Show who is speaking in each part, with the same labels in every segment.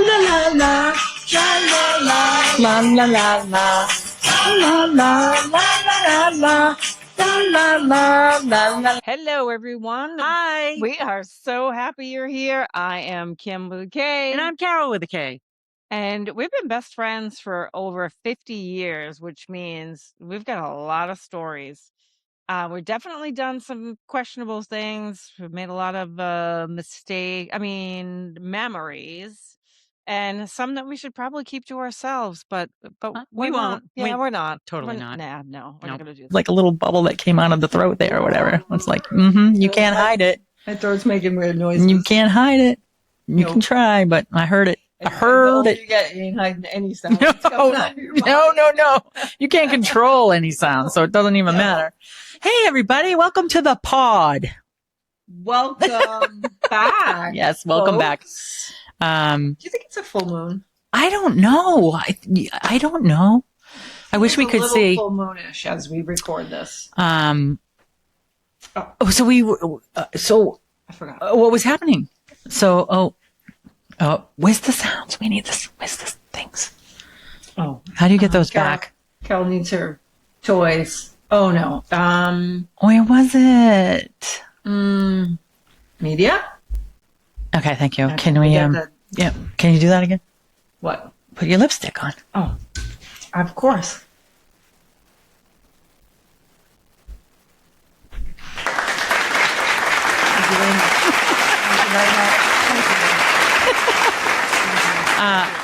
Speaker 1: la la la, la la la, la la la, la la la, la la la. La, la, la, la. Hello, everyone.
Speaker 2: Hi.
Speaker 1: We are so happy you're here. I am Kim with a K.
Speaker 2: And I'm Karol with a K.
Speaker 1: And we've been best friends for over 50 years, which means we've got a lot of stories. We've definitely done some questionable things. We've made a lot of memories. And some that we should probably keep to ourselves, but
Speaker 2: we won't.
Speaker 1: Yeah, we're not.
Speaker 2: Totally
Speaker 1: we're,
Speaker 2: not.
Speaker 1: Nah, no, we're not going to do that.
Speaker 3: Like a little bubble that came out of the throat there or whatever. It's like, you can't hide it.
Speaker 1: My throat's making weird noises.
Speaker 3: You can't hide it. You can try, but I heard it. I heard it.
Speaker 1: You ain't hiding any sound.
Speaker 3: No. You can't control any sound, so it doesn't even matter. Hey, everybody. Welcome to the pod.
Speaker 1: Welcome back.
Speaker 3: Yes, welcome back.
Speaker 1: Do you think it's a full moon?
Speaker 3: I don't know. I don't know. I wish we could see.
Speaker 1: Full moonish as we record this.
Speaker 3: So
Speaker 1: I forgot.
Speaker 3: What was happening? So, where's the sounds? We need this. Where's the things?
Speaker 1: Oh,
Speaker 3: how do you get those back?
Speaker 1: Carol needs her toys. Oh no.
Speaker 3: Where was it?
Speaker 1: Media.
Speaker 3: Okay, thank you.
Speaker 1: Okay,
Speaker 3: Can we? Yeah. Can you do that again?
Speaker 1: What?
Speaker 3: Put your lipstick on.
Speaker 1: Oh, of course.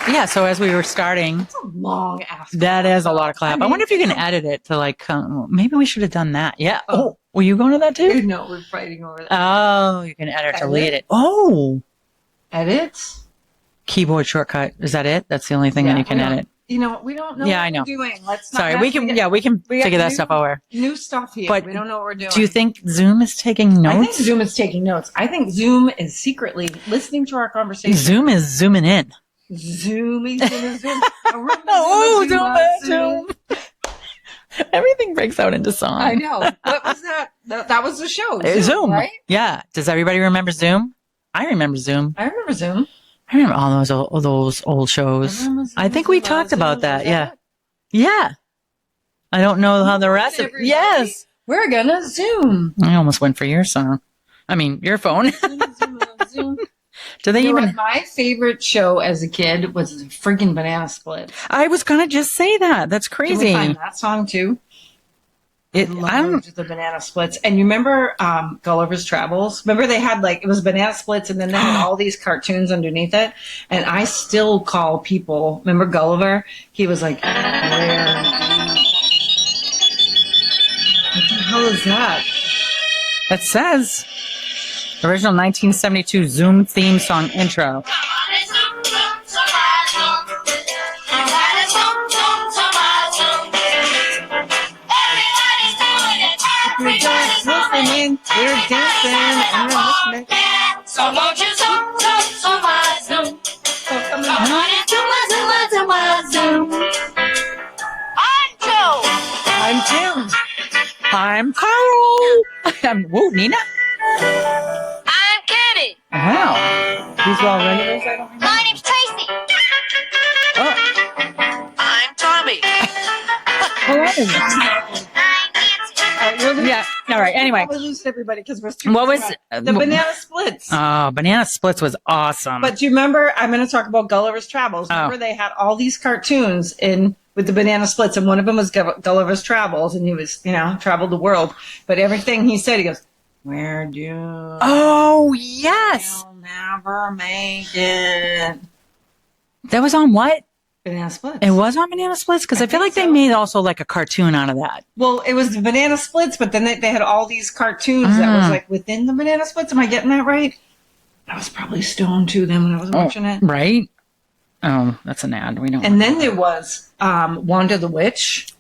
Speaker 3: Yeah, so as we were starting,
Speaker 1: that's a long ass.
Speaker 3: That is a lot of clap. I wonder if you can edit it to like, maybe we should have done that. Yeah. Oh, were you going to that too?
Speaker 1: No, we're fighting over that.
Speaker 3: Oh, you can edit to lead it. Oh.
Speaker 1: Edit?
Speaker 3: Keyboard shortcut. Is that it? That's the only thing that you can edit.
Speaker 1: You know, we don't know
Speaker 3: what
Speaker 1: we're doing. Let's not.
Speaker 3: Sorry, we can figure that stuff over.
Speaker 1: New stuff here.
Speaker 3: But
Speaker 1: we don't know what we're doing.
Speaker 3: Do you think Zoom is taking notes?
Speaker 1: I think Zoom is taking notes. I think Zoom is secretly listening to our conversation.
Speaker 3: Zoom is zooming in.
Speaker 1: Zooming.
Speaker 3: Zoom. Everything breaks out into song.
Speaker 1: I know. What was that? That was the show.
Speaker 3: Zoom,
Speaker 1: right?
Speaker 3: Yeah. Does everybody remember Zoom? I remember Zoom.
Speaker 1: I remember Zoom.
Speaker 3: I remember all those old shows. I think we talked about that. Yeah. Yeah. I don't know how the rest of yes.
Speaker 1: We're gonna Zoom.
Speaker 3: I almost went for your song. I mean, your phone.
Speaker 1: Zoom.
Speaker 3: Do they even?
Speaker 1: My favorite show as a kid was freaking Banana Split.
Speaker 3: I was gonna just say that. That's crazy.
Speaker 1: Can we find that song too?
Speaker 3: I
Speaker 1: loved the Banana Splits. And you remember Gulliver's Travels? Remember they had it was Banana Splits and then they had all these cartoons underneath it. And I still call people, remember Gulliver? He was like, where? What the hell is that?
Speaker 3: That says original 1972 Zoom theme song intro.
Speaker 1: We're dancing and we're listening.
Speaker 4: So won't you zoom, zoom, zoom, zoom. Come on into my zoom. I'm Joe.
Speaker 1: I'm Jim.
Speaker 3: I'm Karol. Whoa, Nina.
Speaker 4: I'm Kenny.
Speaker 3: Wow. These are all regulars? I don't remember.
Speaker 4: My name's Tracy.
Speaker 3: Oh.
Speaker 4: I'm Tommy.
Speaker 3: Hello.
Speaker 4: I'm Nancy.
Speaker 3: Yeah. All right. Anyway.
Speaker 1: We lose everybody because we're too.
Speaker 3: What was
Speaker 1: the Banana Splits?
Speaker 3: Oh, Banana Splits was awesome.
Speaker 1: But do you remember? I'm going to talk about Gulliver's Travels. Remember they had all these cartoons with the Banana Splits, and one of them was Gulliver's Travels, and he was traveled the world. But everything he said, he goes, "Where do?"
Speaker 3: Oh yes.
Speaker 1: You'll never make it.
Speaker 3: That was on what?
Speaker 1: Banana Splits.
Speaker 3: It was on Banana Splits because I feel like they made also like a cartoon out of that.
Speaker 1: Well, it was the Banana Splits, but then they had all these cartoons that was like within the Banana Splits. Am I getting that right? I was probably stoned too then when I was watching it.
Speaker 3: Right? Oh, that's an ad. We don't.
Speaker 1: And then there was Wanda the Witch.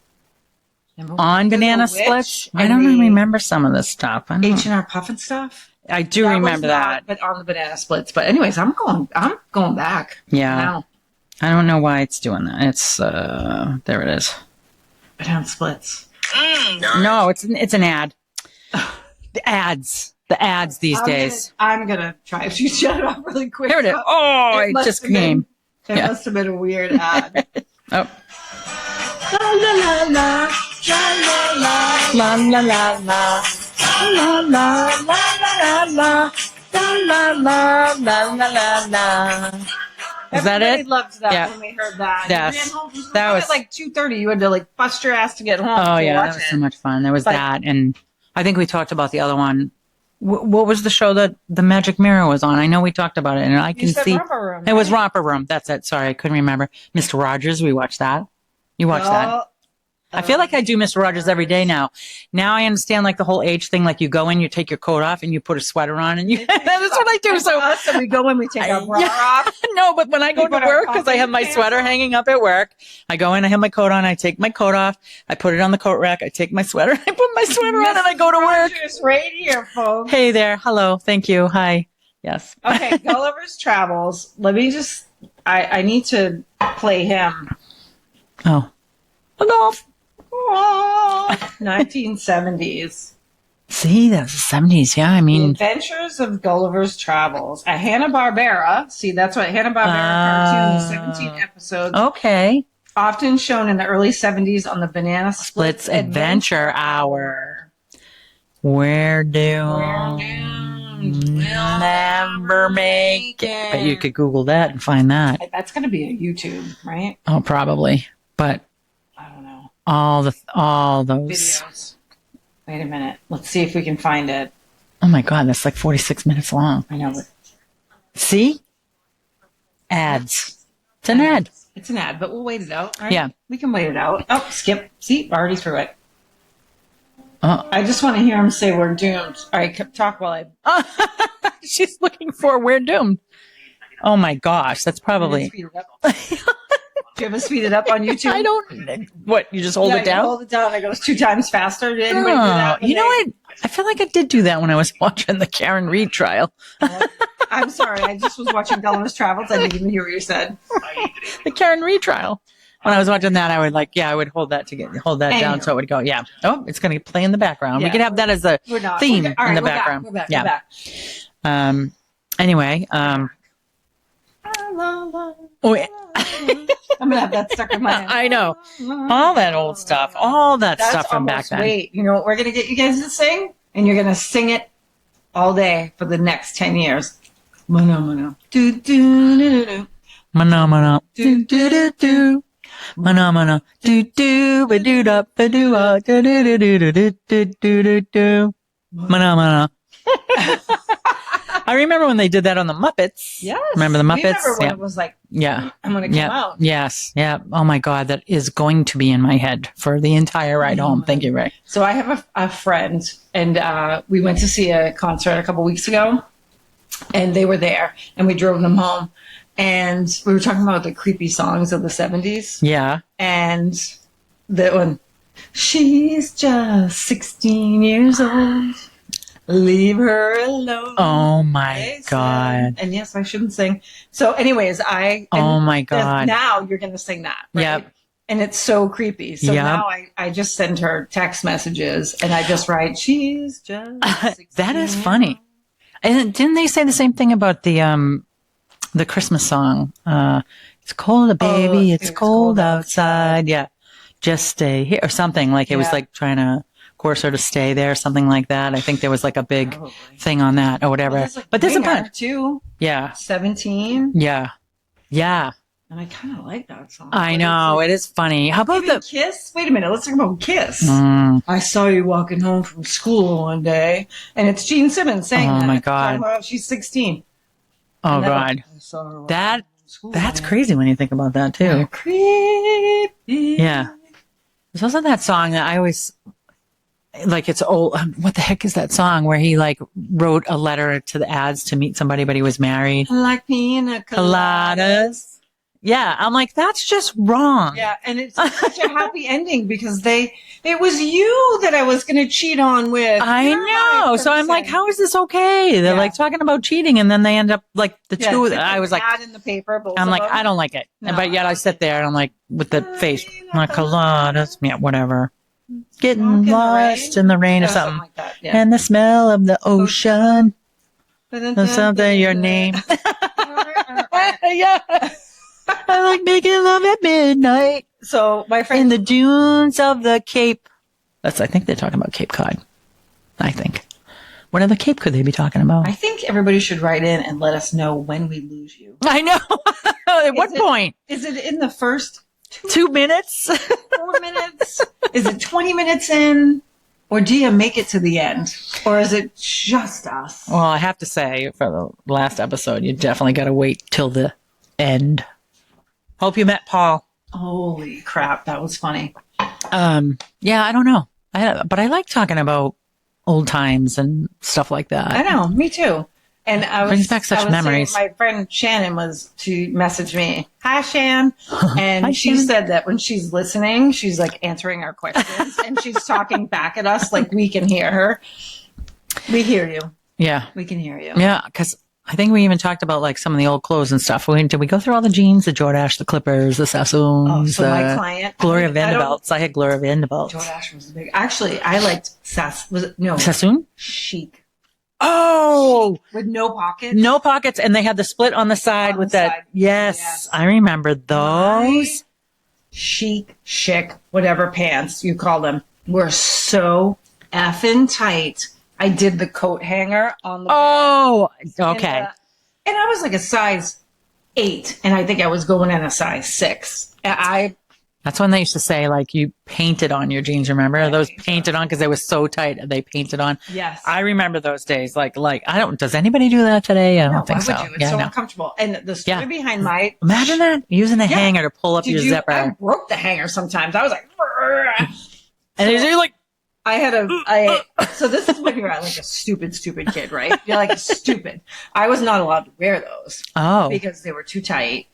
Speaker 3: On Banana Splits? I don't remember some of this stuff.
Speaker 1: H&R Puff and stuff.
Speaker 3: I do remember that.
Speaker 1: But on the Banana Splits. But anyways, I'm going back.
Speaker 3: Yeah.
Speaker 1: Now.
Speaker 3: I don't know why it's doing that. It's there it is.
Speaker 1: Banana Splits.
Speaker 3: No, it's an ad. The ads these days.
Speaker 1: I'm gonna try. If you shut it off really quick.
Speaker 3: There it is. Oh, it just came.
Speaker 1: It must have been a weird ad.
Speaker 3: Oh.
Speaker 1: La la la la, la la la,
Speaker 3: La la la la. La la la la la. La la la la la la. Is that
Speaker 1: Everybody
Speaker 3: it?
Speaker 1: loved that
Speaker 3: Yeah.
Speaker 1: when we heard that.
Speaker 3: Yes.
Speaker 1: We ran home from
Speaker 3: That
Speaker 1: school
Speaker 3: was-
Speaker 1: at like 2:30. You had to like bust your ass to get home.
Speaker 3: Oh
Speaker 1: to
Speaker 3: yeah,
Speaker 1: watch
Speaker 3: that was
Speaker 1: it.
Speaker 3: so much fun. There was
Speaker 1: But-
Speaker 3: that, and I think we talked about the other one. What was the show that the Magic Mirror was on? I know we talked about it, and I
Speaker 1: You
Speaker 3: can
Speaker 1: said
Speaker 3: see
Speaker 1: Romper Room,
Speaker 3: it was
Speaker 1: right?
Speaker 3: Romper Room. That's it. Sorry, I couldn't remember. Mr. Rogers, we watched that. You watched that?
Speaker 1: Well,
Speaker 3: I feel like I do Mr. Rogers every day now. Now I understand like the whole age thing. Like you go in, you take your coat off, and you put a sweater on, and you. That's what I do. So
Speaker 1: us, and we go in, we take our bra off.
Speaker 3: no, but when I go
Speaker 1: You
Speaker 3: to
Speaker 1: put our
Speaker 3: work, because I
Speaker 1: coffee
Speaker 3: have my
Speaker 1: pants
Speaker 3: sweater
Speaker 1: on?
Speaker 3: hanging up at work, I go in, I have my coat on, I take my coat off, I put it on the coat rack, I take my sweater, I put my sweater on, and I go to work.
Speaker 1: Rogers right here, folks.
Speaker 3: Hey there. Hello. Thank you. Hi. Yes.
Speaker 1: Okay, Gulliver's Travels. Let me just. I need to play him.
Speaker 3: Oh. Golf.
Speaker 1: 1970s.
Speaker 3: See, that's the 70s. Yeah. I
Speaker 1: The
Speaker 3: mean,
Speaker 1: Adventures of Gulliver's Travels. A Hanna-Barbera. See, that's what Hanna-Barbera cartoon, 17 episodes.
Speaker 3: okay.
Speaker 1: Often shown in the early 70s on the Banana
Speaker 3: Splits Adventure Hour. Where do we'll never make it? But you could Google that and find that.
Speaker 1: That's going to be a YouTube, right?
Speaker 3: Oh, probably. But
Speaker 1: I don't know.
Speaker 3: all those.
Speaker 1: Videos. Wait a minute. Let's see if we can find it.
Speaker 3: Oh my God, that's like 46 minutes long.
Speaker 1: I know, but
Speaker 3: See? Ads. It's an ad.
Speaker 1: it's an ad, but we'll wait it out. Right?
Speaker 3: Yeah.
Speaker 1: We can wait it out. Oh, skip. See, already through it.
Speaker 3: Oh.
Speaker 1: I just want to hear him say we're doomed. All right, talk while I.
Speaker 3: She's looking for We're Doomed. Oh my gosh, that's probably.
Speaker 1: Speed it up. Do you ever speed it up on YouTube?
Speaker 3: I don't. What? You just hold
Speaker 1: Yeah,
Speaker 3: it down?
Speaker 1: You hold it down. It goes 2 times faster. Did anybody do that?
Speaker 3: You know what? I feel like I did do that when I was watching the Karen Reed trial.
Speaker 1: I'm sorry. I just was watching Gulliver's Travels. I didn't even hear what you said.
Speaker 3: The Karen Reed trial. When I was watching that, I would I would hold that down
Speaker 1: Anyway.
Speaker 3: so it would go. Yeah. Oh, it's going to play in the background. We
Speaker 1: Yeah.
Speaker 3: could have that as a
Speaker 1: We're not.
Speaker 3: theme
Speaker 1: Okay. All right,
Speaker 3: in the
Speaker 1: we're back.
Speaker 3: background.
Speaker 1: We're back.
Speaker 3: Yeah.
Speaker 1: We're back.
Speaker 3: Anyway. Wait.
Speaker 1: I'm gonna have that stuck in my head.
Speaker 3: I know. All that old stuff. All that
Speaker 1: That's
Speaker 3: stuff from back
Speaker 1: almost-
Speaker 3: then.
Speaker 1: Wait, you know what we're gonna get you guys to sing, and you're gonna sing it all day for the next 10 years. Mono mono. Do do do do
Speaker 3: Mana mana.
Speaker 1: do
Speaker 3: Do do do. Mana mana. Do do ba do da ba do ah do do do do do do do do do. Mana mana. I remember when they did that on the Muppets.
Speaker 1: Yes.
Speaker 3: Remember the
Speaker 1: We
Speaker 3: Muppets?
Speaker 1: remember when
Speaker 3: Yeah.
Speaker 1: it was like,
Speaker 3: Yeah.
Speaker 1: I'm gonna come
Speaker 3: Yeah.
Speaker 1: out.
Speaker 3: Yes. Yeah. Oh my God. That is going to be in my head for the entire ride home. Thank you, Ray.
Speaker 1: So I have a friend, and we went to see a concert a couple weeks ago, and they were there, and we drove them home, and we were talking about the creepy songs of the 70s,
Speaker 3: Yeah.
Speaker 1: and that one, she's just 16 years old, leave her alone.
Speaker 3: Oh my
Speaker 1: They said.
Speaker 3: God.
Speaker 1: And yes, I shouldn't sing. So anyways,
Speaker 3: Oh my God.
Speaker 1: now you're going to sing that. Right?
Speaker 3: Yep.
Speaker 1: And it's so creepy. So
Speaker 3: Yep.
Speaker 1: now I just send her text messages and I just write, she's just 16.
Speaker 3: That is funny. And didn't they say the same thing about the Christmas song? It's cold, baby. It's cold outside. Yeah. Just stay here or something like it was
Speaker 1: Yeah.
Speaker 3: like trying to coerce her to stay there, something like that. I think there was like a big
Speaker 1: Probably.
Speaker 3: thing on that or whatever.
Speaker 1: Well,
Speaker 3: but there's a
Speaker 1: Winger,
Speaker 3: bunch.
Speaker 1: too.
Speaker 3: Yeah.
Speaker 1: 17.
Speaker 3: Yeah. Yeah.
Speaker 1: And I kind of like that song.
Speaker 3: I know. It is funny. How about
Speaker 1: Even
Speaker 3: the
Speaker 1: Kiss? Wait a minute. Let's talk about Kiss.
Speaker 3: Mm.
Speaker 1: I saw you walking home from school one day, and it's Gene Simmons saying
Speaker 3: Oh,
Speaker 1: that.
Speaker 3: my God.
Speaker 1: Talking about she's 16.
Speaker 3: Oh
Speaker 1: And then
Speaker 3: God.
Speaker 1: I saw her walking
Speaker 3: That
Speaker 1: home from school
Speaker 3: that's
Speaker 1: one day.
Speaker 3: crazy when you think about that too.
Speaker 1: Creepy.
Speaker 3: Yeah. There's also that song that I always like. It's old. What the heck is that song where he like wrote a letter to the ads to meet somebody, but he was married?
Speaker 1: Like pina coladas.
Speaker 3: Coladas. Yeah, I'm like that's just wrong.
Speaker 1: Yeah, and it's such a happy ending because it was you that I was going to cheat on with.
Speaker 3: I
Speaker 1: You're my
Speaker 3: know. So I'm like,
Speaker 1: person.
Speaker 3: how is this okay? They're
Speaker 1: Yeah.
Speaker 3: like talking about cheating, and then they end up like the
Speaker 1: Yeah,
Speaker 3: two.
Speaker 1: it's
Speaker 3: I was like,
Speaker 1: ad in the paper. Both
Speaker 3: I'm
Speaker 1: of
Speaker 3: like,
Speaker 1: them.
Speaker 3: I don't like it.
Speaker 1: No,
Speaker 3: But yet
Speaker 1: I
Speaker 3: I
Speaker 1: like
Speaker 3: sit there and I'm like with the face, like coladas, yeah, whatever.
Speaker 1: Walk
Speaker 3: Getting
Speaker 1: in the
Speaker 3: lost
Speaker 1: rain.
Speaker 3: in the rain or
Speaker 1: Yeah,
Speaker 3: something.
Speaker 1: like that. Yeah.
Speaker 3: And the smell of the ocean. Or something, your name. Yeah. I like making love at midnight
Speaker 1: So my
Speaker 3: in
Speaker 1: friend,
Speaker 3: the dunes of the Cape. I think they're talking about Cape Cod. I think. What other Cape could they be talking about?
Speaker 1: I think everybody should write in and let us know when we lose you.
Speaker 3: I know. At what point?
Speaker 1: Is it in the first
Speaker 3: 2 minutes?
Speaker 1: 4 minutes? Is it 20 minutes in? Or do you make it to the end? Or is it just us?
Speaker 3: Well, I have to say, for the last episode, you definitely got to wait till the end. Hope you met Paul.
Speaker 1: Holy crap, that was funny.
Speaker 3: Yeah, I don't know. But I like talking about old times and stuff like that.
Speaker 1: I know, me too. And
Speaker 3: Brings back such memories.
Speaker 1: My friend Shannon was to message me. Hi, Shan. And
Speaker 3: Hi,
Speaker 1: she
Speaker 3: Shannon.
Speaker 1: said that when she's listening, she's like answering our questions and she's talking back at us like we can hear her. We hear you.
Speaker 3: Yeah.
Speaker 1: We can hear you.
Speaker 3: Yeah, because I think we even talked about like some of the old clothes and stuff. Did we go through all the jeans, the Jordache, the Clippers, the Sassoons?
Speaker 1: Oh, so my client,
Speaker 3: Gloria
Speaker 1: I don't-
Speaker 3: Vanderbilts. I had Gloria Vanderbilts.
Speaker 1: Jordache was big. Actually, I liked
Speaker 3: Sassoon?
Speaker 1: Chic
Speaker 3: Oh,
Speaker 1: with no pockets.
Speaker 3: no pockets, and they had the split on the side
Speaker 1: On
Speaker 3: with
Speaker 1: the
Speaker 3: that.
Speaker 1: side.
Speaker 3: Yes,
Speaker 1: Yes.
Speaker 3: I remember those.
Speaker 1: Chic, whatever pants you call them, were so effing tight. I did the coat hanger on the
Speaker 3: Oh,
Speaker 1: back.
Speaker 3: okay.
Speaker 1: And I was like a size 8, and I think I was going in a size 6. And
Speaker 3: That's when they used to say, like, you painted on your jeans, remember?
Speaker 1: Right.
Speaker 3: Those painted on because they were so tight, they painted on.
Speaker 1: yes.
Speaker 3: I remember those days. Does anybody do that today? I don't think
Speaker 1: why
Speaker 3: so.
Speaker 1: would you? It's so
Speaker 3: no.
Speaker 1: uncomfortable. And the story
Speaker 3: Yeah.
Speaker 1: behind my
Speaker 3: Imagine that, using a
Speaker 1: Yeah.
Speaker 3: hanger to pull up your
Speaker 1: I
Speaker 3: zipper.
Speaker 1: broke the hanger sometimes. I was like, "Brrr."
Speaker 3: And you're like,
Speaker 1: so this is when you're like a stupid kid, right? You're like stupid. I was not allowed to wear those
Speaker 3: oh,
Speaker 1: because they were too tight.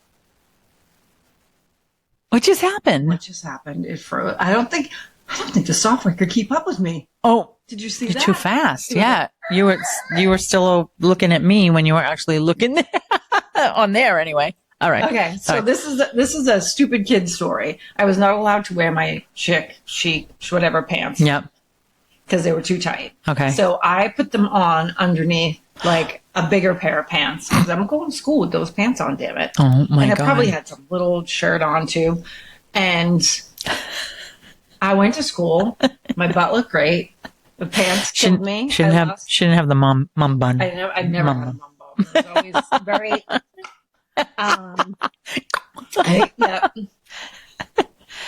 Speaker 3: what just happened?
Speaker 1: What just happened? It froze. I don't think the software could keep up with me.
Speaker 3: Oh,
Speaker 1: Did you see
Speaker 3: you're
Speaker 1: that?
Speaker 3: too fast.
Speaker 1: It was
Speaker 3: Yeah. You were still looking at me when you were actually looking on there anyway. All right.
Speaker 1: Okay, so
Speaker 3: Sorry.
Speaker 1: this is a stupid kid story. I was not allowed to wear my chic, whatever pants
Speaker 3: Yep.
Speaker 1: because they were too tight.
Speaker 3: Okay.
Speaker 1: So I put them on underneath like a bigger pair of pants because I'm going to school with those pants on. Damn it!
Speaker 3: Oh my
Speaker 1: and I
Speaker 3: God.
Speaker 1: probably had some little shirt on too, and I went to school. My butt looked great. The pants killed me.
Speaker 3: Shouldn't have the mum bun.
Speaker 1: I never had a mum bone. It was always very. Yeah.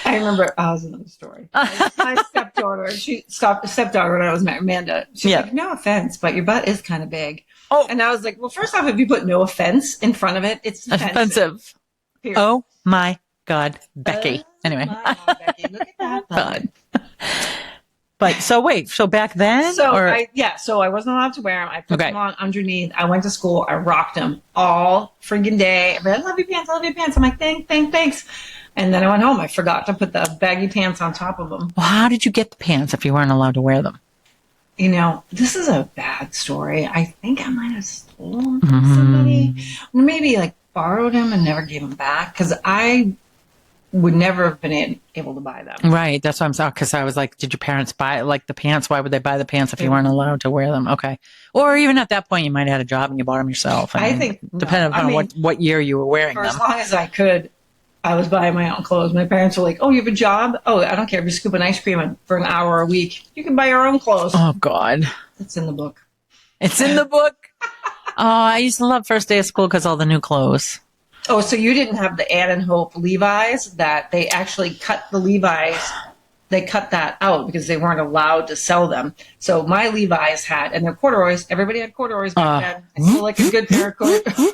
Speaker 1: I remember. I was another story. My stepdaughter. Stepdaughter when I was married, Amanda. She's
Speaker 3: Yeah.
Speaker 1: like, no offense, but your butt is kind of big.
Speaker 3: Oh.
Speaker 1: And I was like, well, first off, if you put no offense in front of it, it's offensive. Period.
Speaker 3: Oh my God, Becky.
Speaker 1: Oh,
Speaker 3: Anyway.
Speaker 1: my God, Becky, look at that.
Speaker 3: God. But so back then?
Speaker 1: So
Speaker 3: or,
Speaker 1: I wasn't allowed to wear them. I put
Speaker 3: Okay.
Speaker 1: them on underneath. I went to school. I rocked them all friggin' day. I love your pants. I love your pants. I'm like, thanks. And then I went home. I forgot to put the baggy pants on top of them.
Speaker 3: well, how did you get the pants if you weren't allowed to wear them?
Speaker 1: You know, this is a bad story. I think I might have stolen them from somebody. Or maybe like borrowed them and never gave them back because I would never have been able to buy them.
Speaker 3: Right. That's what I'm saying. Because I was like, did your parents buy like the pants? Why would they buy the pants if you weren't allowed to wear them? Okay. Or even at that point, you might have had a job and you bought them yourself.
Speaker 1: I think-
Speaker 3: depending
Speaker 1: no. I
Speaker 3: on
Speaker 1: mean,
Speaker 3: what year you were wearing
Speaker 1: For
Speaker 3: them.
Speaker 1: as long as I could, I was buying my own clothes. My parents were like, oh, you have a job? Oh, I don't care if you're scooping ice cream for an hour a week. You can buy your own clothes.
Speaker 3: Oh God.
Speaker 1: It's in the book.
Speaker 3: It's in the book. Oh, I used to love first day of school because all the new clothes.
Speaker 1: Oh, so you didn't have the Ann and Hope Levi's that they actually cut the Levi's. They cut that out because they weren't allowed to sell them. So my Levi's had, and they're corduroys. Everybody had corduroys back then. I still like a good pair of corduroys.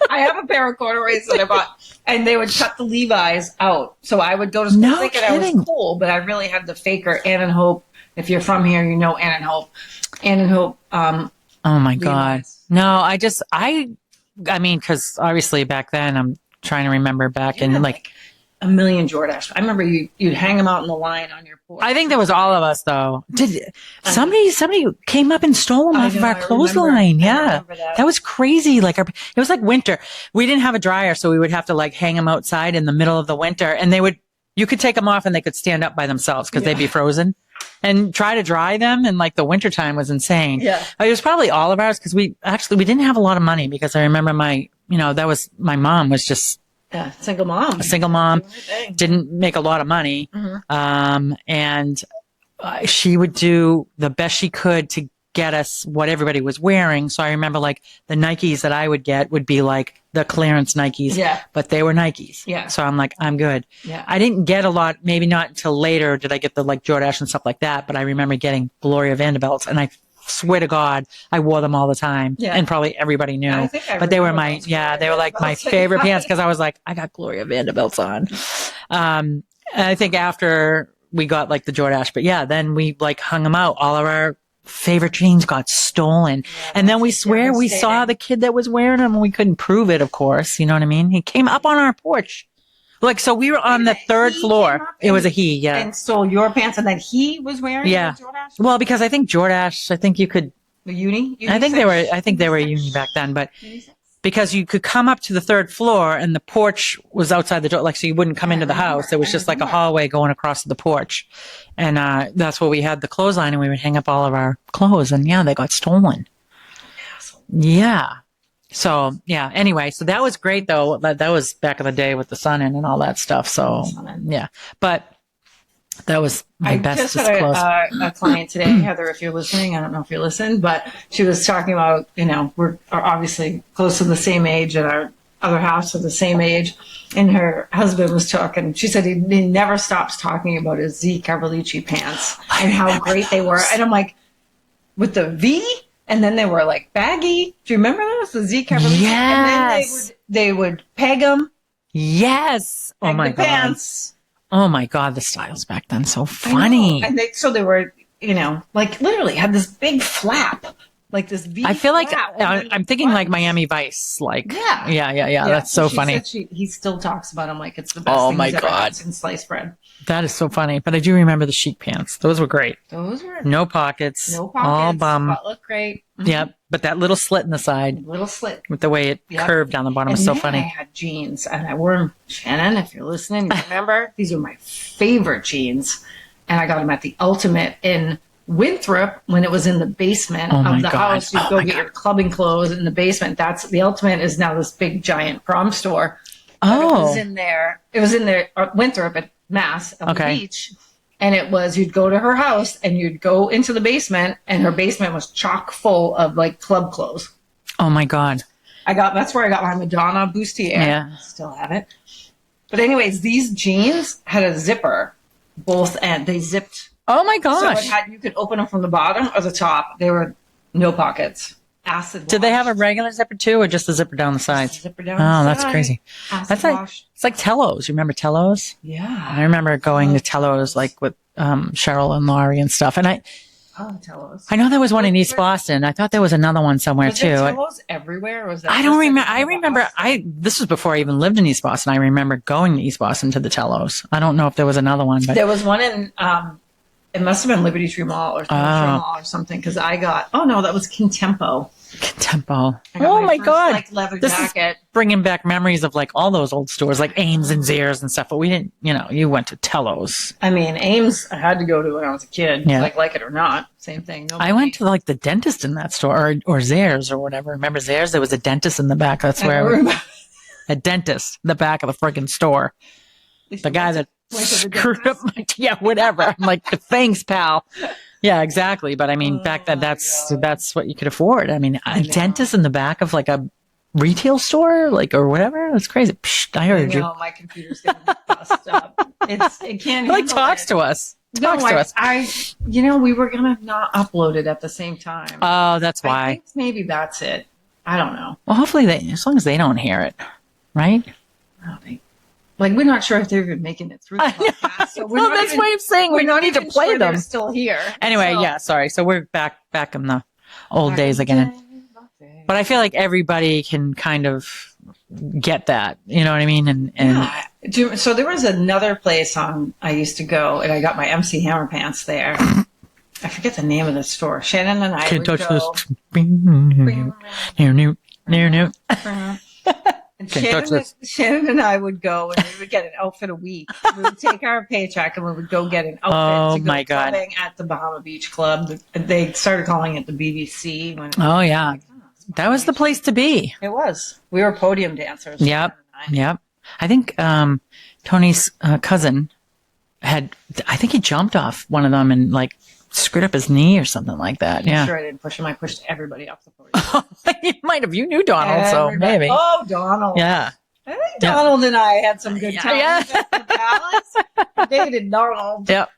Speaker 1: I have a pair of corduroys that I bought, and they would cut the Levi's out. So I would go to school
Speaker 3: No
Speaker 1: thinking I
Speaker 3: kidding.
Speaker 1: was cool, but I really had the faker Ann and Hope. If you're from here, you know Ann and Hope. Ann and Hope.
Speaker 3: Oh my God.
Speaker 1: Levi's.
Speaker 3: No, I mean, because obviously back then I'm trying to remember back in like,
Speaker 1: a million Jordache. I remember you'd hang them out in the line on your porch.
Speaker 3: I think there was all of us though. Did somebody came up and stole them
Speaker 1: I
Speaker 3: off of
Speaker 1: know,
Speaker 3: our
Speaker 1: I
Speaker 3: clothesline?
Speaker 1: remember. I
Speaker 3: Yeah.
Speaker 1: remember that.
Speaker 3: That was crazy. Like it was like winter. We didn't have a dryer, so we would have to like hang them outside in the middle of the winter, and you could take them off and they could stand up by themselves because they'd be frozen. And try to dry them in like the wintertime was insane.
Speaker 1: Yeah.
Speaker 3: It was probably all of ours because we didn't have a lot of money because I remember my that was, my mom was just
Speaker 1: Yeah, single mom.
Speaker 3: a single mom,
Speaker 1: Doing her thing.
Speaker 3: didn't make a lot of money. And she would do the best she could to get us what everybody was wearing. So I remember like the Nikes that I would get would be like the clearance Nikes,
Speaker 1: Yeah.
Speaker 3: but they were Nikes.
Speaker 1: Yeah.
Speaker 3: So I'm like, I'm good.
Speaker 1: Yeah.
Speaker 3: I didn't get a lot, maybe not until later did I get the like Jordache and stuff like that. But I remember getting Gloria Vanderbilts, and I swear to God, I wore them all the time.
Speaker 1: Yeah.
Speaker 3: And probably everybody knew.
Speaker 1: I think I
Speaker 3: but they were
Speaker 1: remember
Speaker 3: my,
Speaker 1: those
Speaker 3: yeah,
Speaker 1: Gloria
Speaker 3: they were like my
Speaker 1: Vanderbilts.
Speaker 3: favorite pants because I was like, I got Gloria Vanderbilts on. And I think after we got like the Jordache, but yeah, then we like hung them out. All of our favorite jeans got stolen. And then we swear we saw the kid that was wearing them, and we couldn't prove it, of course. You know what I mean? He came up on our porch. Like, so we were on the third
Speaker 1: He
Speaker 3: floor.
Speaker 1: came up
Speaker 3: It was a he, yeah.
Speaker 1: And stole your pants, and then he was wearing
Speaker 3: Yeah.
Speaker 1: the Jordache?
Speaker 3: Well, because I think Jordache, I think you could,
Speaker 1: The uni?
Speaker 3: I think they were uni back then, but because you could come up to the third floor and the porch was outside the door, like, so you wouldn't come into the house. It was just like a hallway going across the porch. And, that's where we had the clothesline, and we would hang up all of our clothes, and yeah, they got stolen. Yeah. So yeah, anyway, so that was great though. That was back in the day with the sun in and all that stuff. So yeah, but that was my
Speaker 1: I
Speaker 3: bestest
Speaker 1: just had
Speaker 3: clothes.
Speaker 1: a client today, Heather, if you're listening. I don't know if you listen, but she was talking about, we're obviously close to the same age, and our other halves are the same age. And her husband was talking. She said he never stops talking about his Z Cavallucci pants and how great they were. And I'm like, with the V? And then they were like baggy. Do you remember those? The Z Cavallucci?
Speaker 3: Yes.
Speaker 1: And then they would peg them.
Speaker 3: Yes. Oh
Speaker 1: Peg
Speaker 3: my
Speaker 1: the
Speaker 3: God.
Speaker 1: pants.
Speaker 3: Oh my God. The styles back then so
Speaker 1: I know.
Speaker 3: funny.
Speaker 1: And they were, like literally had this big flap, like this V.
Speaker 3: I feel like
Speaker 1: flap, and then
Speaker 3: I'm
Speaker 1: the
Speaker 3: thinking like
Speaker 1: buttons.
Speaker 3: Miami Vice. Like
Speaker 1: Yeah.
Speaker 3: yeah. That's so
Speaker 1: She
Speaker 3: funny.
Speaker 1: said he still talks about them like it's the best
Speaker 3: Oh
Speaker 1: thing
Speaker 3: my
Speaker 1: he's ever had
Speaker 3: God.
Speaker 1: since sliced bread.
Speaker 3: That is so funny. But I do remember the Chic pants. Those were great.
Speaker 1: Those were
Speaker 3: No pockets.
Speaker 1: no pockets,
Speaker 3: All bum.
Speaker 1: but look great. Mhm.
Speaker 3: Yep. But that little slit in the side
Speaker 1: Little slit.
Speaker 3: with the way it
Speaker 1: Yep.
Speaker 3: curved down the bottom
Speaker 1: And
Speaker 3: was so
Speaker 1: then I
Speaker 3: funny.
Speaker 1: had jeans, and I wore them. Shannon, if you're listening, you remember these are my favorite jeans, and I got them at the Ultimate in Winthrop when it was in the basement
Speaker 3: Oh my
Speaker 1: of the
Speaker 3: God.
Speaker 1: house. You'd
Speaker 3: Oh
Speaker 1: go
Speaker 3: my
Speaker 1: get
Speaker 3: God.
Speaker 1: your clubbing clothes in the basement. That's the Ultimate is now this big giant prom store. But it was
Speaker 3: Oh,
Speaker 1: in there. It was in there, Winthrop at Mass on
Speaker 3: Okay.
Speaker 1: the beach. And it was, you'd go to her house and you'd go into the basement, and her basement was chock full of like club clothes.
Speaker 3: oh my God.
Speaker 1: That's where I got my Madonna bustier.
Speaker 3: Yeah.
Speaker 1: Still have it. But anyways, these jeans had a zipper, both ends. They zipped.
Speaker 3: Oh my
Speaker 1: So
Speaker 3: gosh.
Speaker 1: you could open them from the bottom or the top. They were no pockets. Acid
Speaker 3: Did they have a
Speaker 1: washed.
Speaker 3: regular zipper too, or just the zipper down the sides?
Speaker 1: Zipper down
Speaker 3: Oh,
Speaker 1: the
Speaker 3: that's
Speaker 1: side.
Speaker 3: crazy.
Speaker 1: Acid
Speaker 3: That's like,
Speaker 1: washed.
Speaker 3: it's like Tellos. You remember Tellos? I
Speaker 1: Yeah.
Speaker 3: remember going to Tellos like with Cheryl and Laurie and stuff. And
Speaker 1: Oh, Tellos.
Speaker 3: I know there was one in East Boston. I thought there was another one somewhere
Speaker 1: Was there
Speaker 3: too.
Speaker 1: Tellos everywhere? Or was that
Speaker 3: I don't
Speaker 1: just
Speaker 3: remember.
Speaker 1: in
Speaker 3: I
Speaker 1: the
Speaker 3: remember.
Speaker 1: house?
Speaker 3: This was before I even lived in East Boston. I remember going to East Boston to the Tellos. I don't know if there was another one, but
Speaker 1: There was one in, it must have been Liberty Tree Mall or Commercial Mall or something, because I got, oh no, that was Contempo.
Speaker 3: Tempo.
Speaker 1: I got
Speaker 3: Oh my
Speaker 1: first,
Speaker 3: God.
Speaker 1: like, leather
Speaker 3: This is
Speaker 1: jacket.
Speaker 3: bringing back memories of like all those old stores like Ames and Zehrs and stuff. But we didn't, you went to Tellos.
Speaker 1: I mean, Ames I had to go to when I was a kid,
Speaker 3: Yeah.
Speaker 1: like it or not. Same thing.
Speaker 3: I went to like the dentist in that store or Zehrs or whatever. Remember Zehrs? There was a dentist in the back. That's where a dentist in the back of the friggin' store. The guy that
Speaker 1: went to the
Speaker 3: screwed up my, yeah, whatever. I'm like, thanks, pal. Yeah, exactly. But I mean, back then,
Speaker 1: my
Speaker 3: that's what you could afford. I mean, a dentist in the back of like a retail store, like, or whatever. That's crazy. Psh, I heard you.
Speaker 1: My computer's gonna be bust up. It can't.
Speaker 3: He like
Speaker 1: handle
Speaker 3: talks
Speaker 1: it.
Speaker 3: to us. Talks
Speaker 1: No,
Speaker 3: to us.
Speaker 1: we were gonna not upload it at the same time.
Speaker 3: Oh, that's
Speaker 1: I
Speaker 3: why.
Speaker 1: think maybe that's it. I don't know.
Speaker 3: Well, hopefully as long as they don't hear it, right?
Speaker 1: Like, we're not sure if they're even making it through the podcast. So we're
Speaker 3: Well,
Speaker 1: not
Speaker 3: that's
Speaker 1: even,
Speaker 3: why I'm saying we
Speaker 1: we're not
Speaker 3: need to
Speaker 1: even
Speaker 3: play
Speaker 1: sure
Speaker 3: them.
Speaker 1: they're still here.
Speaker 3: Anyway,
Speaker 1: So-
Speaker 3: yeah, sorry. So we're back in the old days again. But I feel like everybody can kind of get that. You know what I mean? And
Speaker 1: Yeah. So there was another place I used to go, and I got my MC Hammer pants there. I forget the name of the store. Shannon and I
Speaker 3: can't
Speaker 1: would
Speaker 3: touch
Speaker 1: go.
Speaker 3: this. New.
Speaker 1: And
Speaker 3: Can't touch this.
Speaker 1: Shannon and I would go, and we would get an outfit a week. We would take our paycheck, and we would go get an outfit
Speaker 3: Oh,
Speaker 1: to go
Speaker 3: my God.
Speaker 1: clubbing at the Bahama Beach Club. They started calling it the BBC. When
Speaker 3: Oh yeah.
Speaker 1: it's
Speaker 3: That was the place to be.
Speaker 1: It was. We were podium dancers.
Speaker 3: Yep. Yep. I think Tony's cousin I think he jumped off one of them and like screwed up his knee or something like that.
Speaker 1: I'm
Speaker 3: Yeah.
Speaker 1: sure I didn't push him. I pushed everybody off the podium.
Speaker 3: You might have. You knew Donald, so
Speaker 1: Everybody.
Speaker 3: maybe.
Speaker 1: Oh, Donald.
Speaker 3: Yeah.
Speaker 1: I think Donald and I had some good times
Speaker 3: Yeah.
Speaker 1: at the palace. Dated Donald.
Speaker 3: Yep.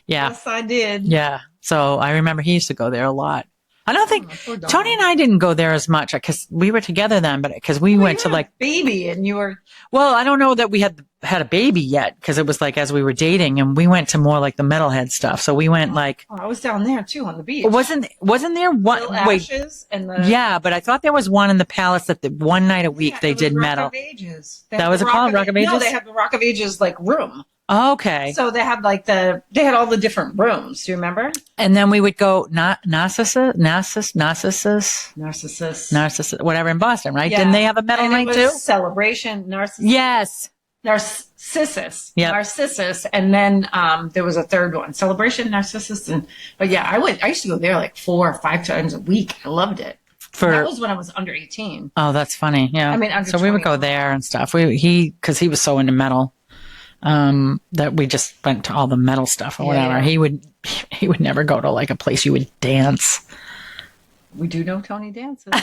Speaker 3: Yeah.
Speaker 1: Yes, I did.
Speaker 3: Yeah. So I remember he used to go there a lot. I don't think
Speaker 1: Poor Donald.
Speaker 3: Tony and I didn't go there as much because we were together then, but because we went to like,
Speaker 1: baby, and you were.
Speaker 3: well, I don't know that we had a baby yet because it was like as we were dating, and we went to more like the metalhead stuff. So we went like,
Speaker 1: Oh, I was down there too on the beach.
Speaker 3: wasn't there one?
Speaker 1: Bill
Speaker 3: Wait,
Speaker 1: Ashes and the.
Speaker 3: yeah, but I thought there was one in the palace that the one night a week
Speaker 1: Yeah,
Speaker 3: they
Speaker 1: it was
Speaker 3: did
Speaker 1: Rock
Speaker 3: metal.
Speaker 1: Of Ages.
Speaker 3: That was it called Rock of Ages?
Speaker 1: No, they had the Rock of Ages like room.
Speaker 3: Okay.
Speaker 1: So they had like they had all the different rooms. Do you remember?
Speaker 3: And then we would go Narcissus, whatever in Boston, right?
Speaker 1: Yeah.
Speaker 3: Didn't they have a metal
Speaker 1: And
Speaker 3: night
Speaker 1: it
Speaker 3: too?
Speaker 1: was Celebration, Narcissus.
Speaker 3: Yes.
Speaker 1: Narcissus.
Speaker 3: Yep.
Speaker 1: Narcissus. And then there was a third one. Celebration, Narcissus. But yeah, I used to go there like 4 or 5 times a week. I loved it. That was when I was under 18.
Speaker 3: Oh, that's funny. Yeah.
Speaker 1: I mean, under
Speaker 3: so we would go
Speaker 1: 21.
Speaker 3: there and stuff. Because he was so into metal, that we just went to all the metal stuff or whatever.
Speaker 1: Yeah.
Speaker 3: He would never go to like a place you would dance.
Speaker 1: We do know Tony dances.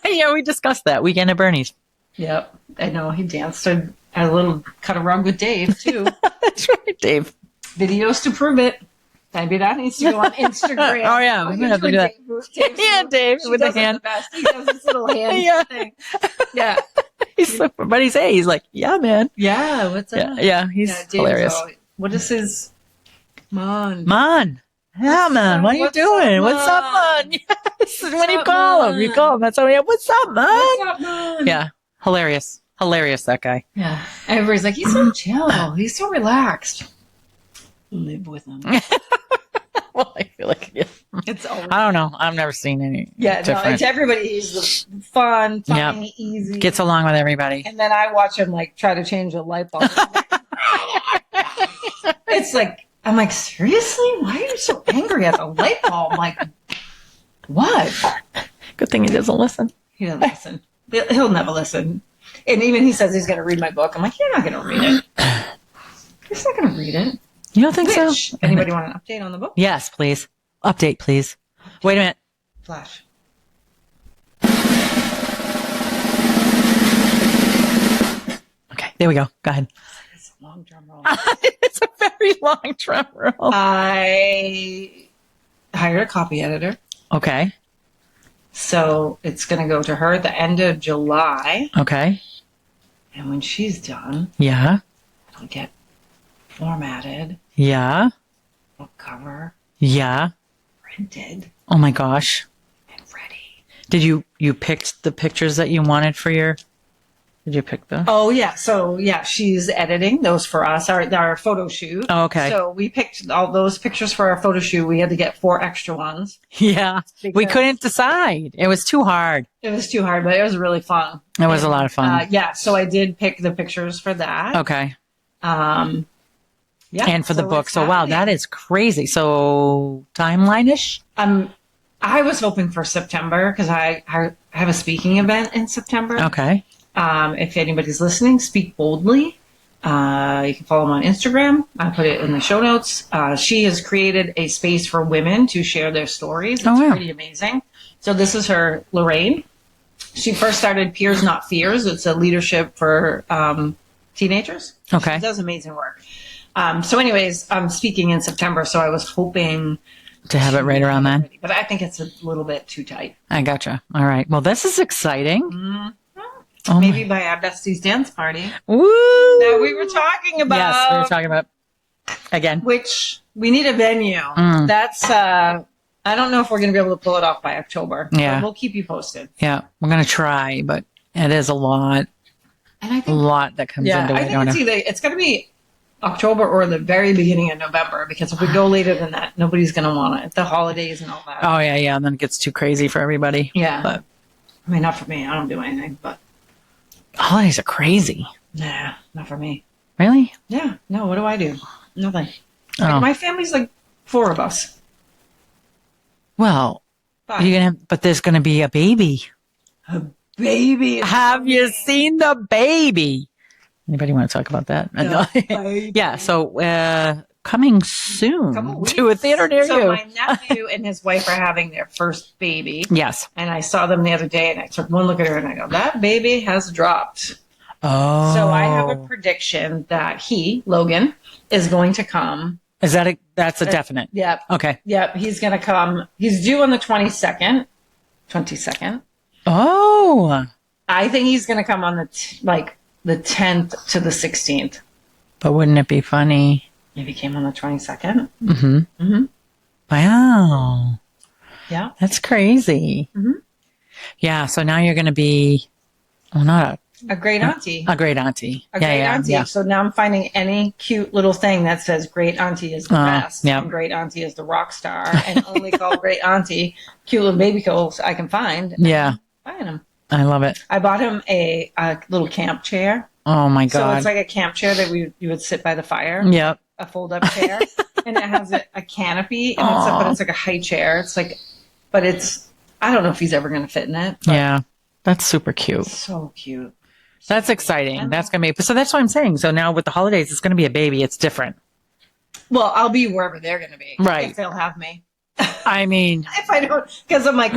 Speaker 3: Yeah, we discussed that weekend at Bernie's.
Speaker 1: Yep. I know he danced a little cut a rug with Dave too.
Speaker 3: That's right, Dave.
Speaker 1: Videos to prove it. Maybe that needs to go on Instagram.
Speaker 3: Oh, yeah, we're gonna have to do that. Yeah, Dave with the hand.
Speaker 1: The best. He does this little hand
Speaker 3: Yeah.
Speaker 1: thing. Yeah.
Speaker 3: But he's like, yeah, man.
Speaker 1: Yeah. What's
Speaker 3: Yeah,
Speaker 1: up?
Speaker 3: yeah, he's
Speaker 1: Dave's
Speaker 3: hilarious.
Speaker 1: what is his? Man.
Speaker 3: Man. Yeah, man. What are you
Speaker 1: What's
Speaker 3: doing?
Speaker 1: up,
Speaker 3: What's up,
Speaker 1: man?
Speaker 3: man? Yes. When you
Speaker 1: up,
Speaker 3: call him, you
Speaker 1: man?
Speaker 3: call him. That's how we what's up, man?
Speaker 1: What's up, man?
Speaker 3: Yeah. Hilarious. Hilarious, that guy.
Speaker 1: Yeah. Everybody's like, he's so chill. He's so relaxed. Live with him.
Speaker 3: Well, I feel like, yeah.
Speaker 1: It's always.
Speaker 3: I don't know. I've never seen any
Speaker 1: Yeah, no,
Speaker 3: different.
Speaker 1: it's everybody. He's the fun, funny, easy.
Speaker 3: Gets along with everybody.
Speaker 1: And then I watch him like try to change a light bulb. It's like, I'm like, seriously? Why are you so angry at the light bulb? Like, what?
Speaker 3: Good thing he doesn't listen.
Speaker 1: He doesn't listen. He'll never listen. And even he says he's going to read my book. I'm like, you're not going to read it. You're just not going to read it.
Speaker 3: You don't think
Speaker 1: Which,
Speaker 3: so?
Speaker 1: anybody want an update on the book?
Speaker 3: Yes, please. Update, please. Wait a minute.
Speaker 1: Flash.
Speaker 3: Okay, there we go. Go ahead.
Speaker 1: It's a long drum roll.
Speaker 3: It's a very long drum roll.
Speaker 1: I hired a copy editor.
Speaker 3: Okay.
Speaker 1: So it's going to go to her at the end of July.
Speaker 3: Okay.
Speaker 1: And when she's done,
Speaker 3: Yeah.
Speaker 1: it'll get formatted,
Speaker 3: Yeah.
Speaker 1: book cover,
Speaker 3: Yeah.
Speaker 1: printed,
Speaker 3: Oh my gosh.
Speaker 1: and ready.
Speaker 3: Did you picked the pictures that you wanted for your? Did you pick the?
Speaker 1: Oh, yeah. So, yeah, she's editing those for us, our photo shoot.
Speaker 3: Oh, okay.
Speaker 1: So we picked all those pictures for our photo shoot. We had to get 4 extra ones.
Speaker 3: Yeah. We
Speaker 1: Because-
Speaker 3: couldn't decide. It was too hard.
Speaker 1: It was too hard, but it was really fun.
Speaker 3: It was a lot of fun.
Speaker 1: Yeah, so I did pick the pictures for that.
Speaker 3: Okay.
Speaker 1: Yeah.
Speaker 3: And for the book.
Speaker 1: it's
Speaker 3: So wow,
Speaker 1: happening.
Speaker 3: that is crazy. So timeline-ish?
Speaker 1: I was hoping for September because I have a speaking event in September.
Speaker 3: Okay.
Speaker 1: If anybody's listening, Speak Boldly. You can follow him on Instagram. I put it in the show notes. She has created a space for women to share their stories. It's
Speaker 3: Oh, wow.
Speaker 1: pretty amazing. So this is her, Lorraine. She first started Peers Not Fears. It's a leadership for teenagers.
Speaker 3: Okay.
Speaker 1: She does amazing work. So anyways, I'm speaking in September, so I was hoping
Speaker 3: To have it right around then.
Speaker 1: but I think it's a little bit too tight.
Speaker 3: I gotcha. All right. Well, this is exciting. Oh
Speaker 1: Maybe by our Besties dance party
Speaker 3: Woo!
Speaker 1: that we were talking about.
Speaker 3: Yes, we were talking about again.
Speaker 1: Which we need a venue.
Speaker 3: Mm.
Speaker 1: That's I don't know if we're going to be able to pull it off by October.
Speaker 3: Yeah.
Speaker 1: But we'll keep you posted.
Speaker 3: Yeah, we're gonna try, but it is a lot
Speaker 1: And I
Speaker 3: a
Speaker 1: think
Speaker 3: lot that comes into
Speaker 1: I
Speaker 3: it.
Speaker 1: think
Speaker 3: Don't it?
Speaker 1: it's going to be October or the very beginning of November because if we go later than that, nobody's going to want it. The holidays and all that.
Speaker 3: Oh yeah, and then it gets too crazy for everybody.
Speaker 1: Yeah.
Speaker 3: But
Speaker 1: I mean, not for me. I don't do anything, but
Speaker 3: holidays are crazy.
Speaker 1: nah, not for me.
Speaker 3: Really?
Speaker 1: Yeah. No, what do I do? Nothing.
Speaker 3: Oh.
Speaker 1: My family's like 4 of us.
Speaker 3: Well,
Speaker 1: 5.
Speaker 3: you're gonna but there's gonna be a baby.
Speaker 1: baby.
Speaker 3: Have you seen the baby? Anybody want to talk about that?
Speaker 1: Baby.
Speaker 3: Yeah. So, coming soon
Speaker 1: Couple
Speaker 3: to a
Speaker 1: weeks.
Speaker 3: theater near
Speaker 1: So
Speaker 3: you.
Speaker 1: my nephew and his wife are having their first baby.
Speaker 3: Yes.
Speaker 1: And I saw them the other day and I took one look at her and I go, that baby has dropped.
Speaker 3: Oh.
Speaker 1: So I have a prediction that Logan, is going to come.
Speaker 3: Is that that's a definite?
Speaker 1: Yep.
Speaker 3: Okay.
Speaker 1: Yep. He's going to come. He's due on the 22nd.
Speaker 3: Oh.
Speaker 1: I think he's going to come on the 10th to the 16th.
Speaker 3: But wouldn't it be funny?
Speaker 1: If he came on the 22nd.
Speaker 3: Mm-hmm.
Speaker 1: Mm-hmm.
Speaker 3: Wow.
Speaker 1: Yeah.
Speaker 3: That's crazy.
Speaker 1: Mm-hmm.
Speaker 3: Yeah. So now you're going to be, well, not
Speaker 1: A great auntie.
Speaker 3: a great auntie.
Speaker 1: A great auntie.
Speaker 3: Yeah.
Speaker 1: So now I'm finding any cute little thing that says great auntie is the best.
Speaker 3: yeah.
Speaker 1: And great auntie is the rock star. And only call great auntie cute little baby clothes I can find.
Speaker 3: Yeah.
Speaker 1: Buying them.
Speaker 3: I love it.
Speaker 1: I bought him a little camp chair.
Speaker 3: Oh my
Speaker 1: So
Speaker 3: God.
Speaker 1: it's like a camp chair that you would sit by the fire.
Speaker 3: Yep.
Speaker 1: A fold-up chair. And it has a canopy. And but it's like a high chair. It's like, but I don't know if he's ever going to fit in it. But
Speaker 3: Yeah. That's super cute.
Speaker 1: so cute.
Speaker 3: That's exciting. That's going to be, so that's what I'm saying. So now with the holidays, it's going to be a baby. It's different.
Speaker 1: Well, I'll be wherever they're going to be.
Speaker 3: Right.
Speaker 1: If they'll have me.
Speaker 3: I mean,
Speaker 1: If I don't, because I'm like,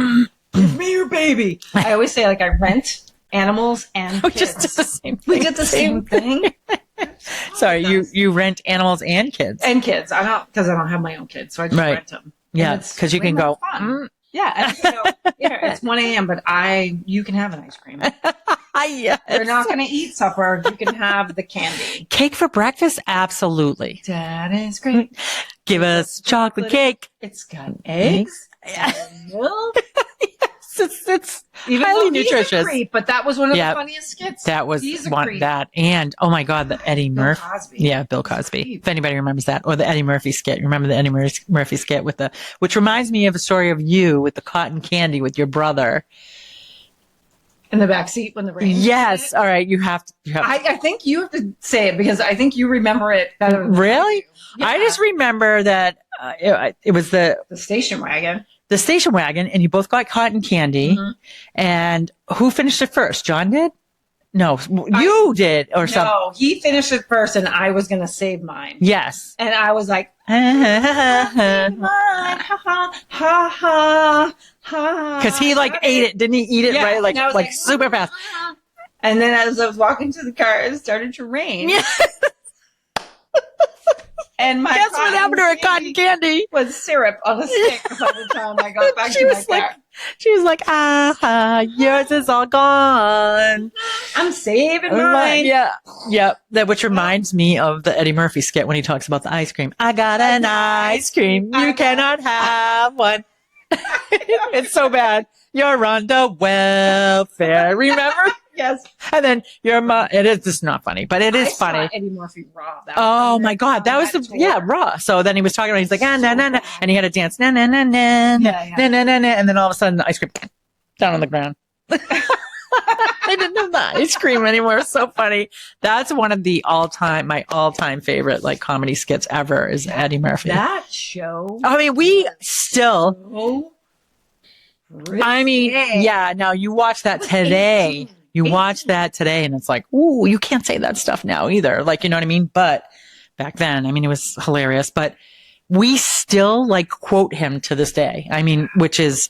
Speaker 1: give me your baby. I always say, like, I rent animals and
Speaker 3: we
Speaker 1: kids.
Speaker 3: just did the same
Speaker 1: We
Speaker 3: thing.
Speaker 1: did the same thing.
Speaker 3: Sorry, you rent animals and kids.
Speaker 1: And kids. I don't, because I don't have my own kids, so I just
Speaker 3: Right.
Speaker 1: rent them.
Speaker 3: Yeah,
Speaker 1: And it's
Speaker 3: because you
Speaker 1: way
Speaker 3: can
Speaker 1: more
Speaker 3: go,
Speaker 1: fun. Yeah, and you can go, yeah, it's 1 a.m., but you can have an ice cream.
Speaker 3: yes.
Speaker 1: We're not going to eat supper. You can have the candy.
Speaker 3: Cake for breakfast? Absolutely.
Speaker 1: That is great.
Speaker 3: Give us chocolate cake.
Speaker 1: It's got eggs and milk.
Speaker 3: It's
Speaker 1: Even
Speaker 3: highly
Speaker 1: though he's a
Speaker 3: nutritious.
Speaker 1: creep, but that was one of
Speaker 3: Yeah.
Speaker 1: the funniest skits.
Speaker 3: That was
Speaker 1: He's a
Speaker 3: one
Speaker 1: creep.
Speaker 3: that, and oh my God, the Eddie
Speaker 1: Bill
Speaker 3: Murphy.
Speaker 1: Cosby.
Speaker 3: Yeah, Bill Cosby. If anybody remembers that, or the Eddie Murphy skit. Remember the Eddie Murphy skit which reminds me of a story of you with the cotton candy with your brother.
Speaker 1: In the back seat when the rain.
Speaker 3: Yes. All right. You have to.
Speaker 1: I think you have to say it because I think you remember it better. Than
Speaker 3: Really?
Speaker 1: Yeah.
Speaker 3: I just remember that it was the
Speaker 1: station wagon.
Speaker 3: station wagon, and you both got cotton candy.
Speaker 1: Mhm.
Speaker 3: And who finished it first? John did? No, you did, or something.
Speaker 1: No, he finished it first, and I was going to save mine.
Speaker 3: Yes.
Speaker 1: And I was like,
Speaker 3: Because
Speaker 1: mine, ha ha ha ha ha.
Speaker 3: he ate it, didn't he? Eat it
Speaker 1: Yeah,
Speaker 3: right,
Speaker 1: and I was like,
Speaker 3: super fast.
Speaker 1: And then as I was walking to the car, it started to rain.
Speaker 3: Yeah.
Speaker 1: And my
Speaker 3: Guess what happened to her cotton candy?
Speaker 1: was syrup on a stick by the time I got back
Speaker 3: She
Speaker 1: to my
Speaker 3: was like,
Speaker 1: car.
Speaker 3: she was like, yours is all gone.
Speaker 1: I'm saving mine.
Speaker 3: Yeah. Which reminds me of the Eddie Murphy skit when he talks about the ice cream. I got an ice cream. You cannot have one. It's so bad. You're under welfare. Remember?
Speaker 1: Yes.
Speaker 3: And then your mom, it is just not funny, but it is
Speaker 1: I saw
Speaker 3: funny.
Speaker 1: Eddie Murphy raw. That
Speaker 3: Oh
Speaker 1: was
Speaker 3: my God. That was
Speaker 1: tour.
Speaker 3: raw. So then he was talking about, he's like, na, na, na. And he had to dance, na, na, na, na,
Speaker 1: Yeah.
Speaker 3: na, na, na, na. And then all of a sudden the ice cream down on the ground. They didn't have the ice cream anymore. It's so funny. That's one of my all-time favorite comedy skits ever is Eddie Murphy.
Speaker 1: That show.
Speaker 3: I mean, we still,
Speaker 1: Oh,
Speaker 3: now you watch that today. You watch that today and it's like, ooh, you can't say that stuff now either. You know what I mean? But back then, I mean, it was hilarious, but we still quote him to this day. I mean, which is,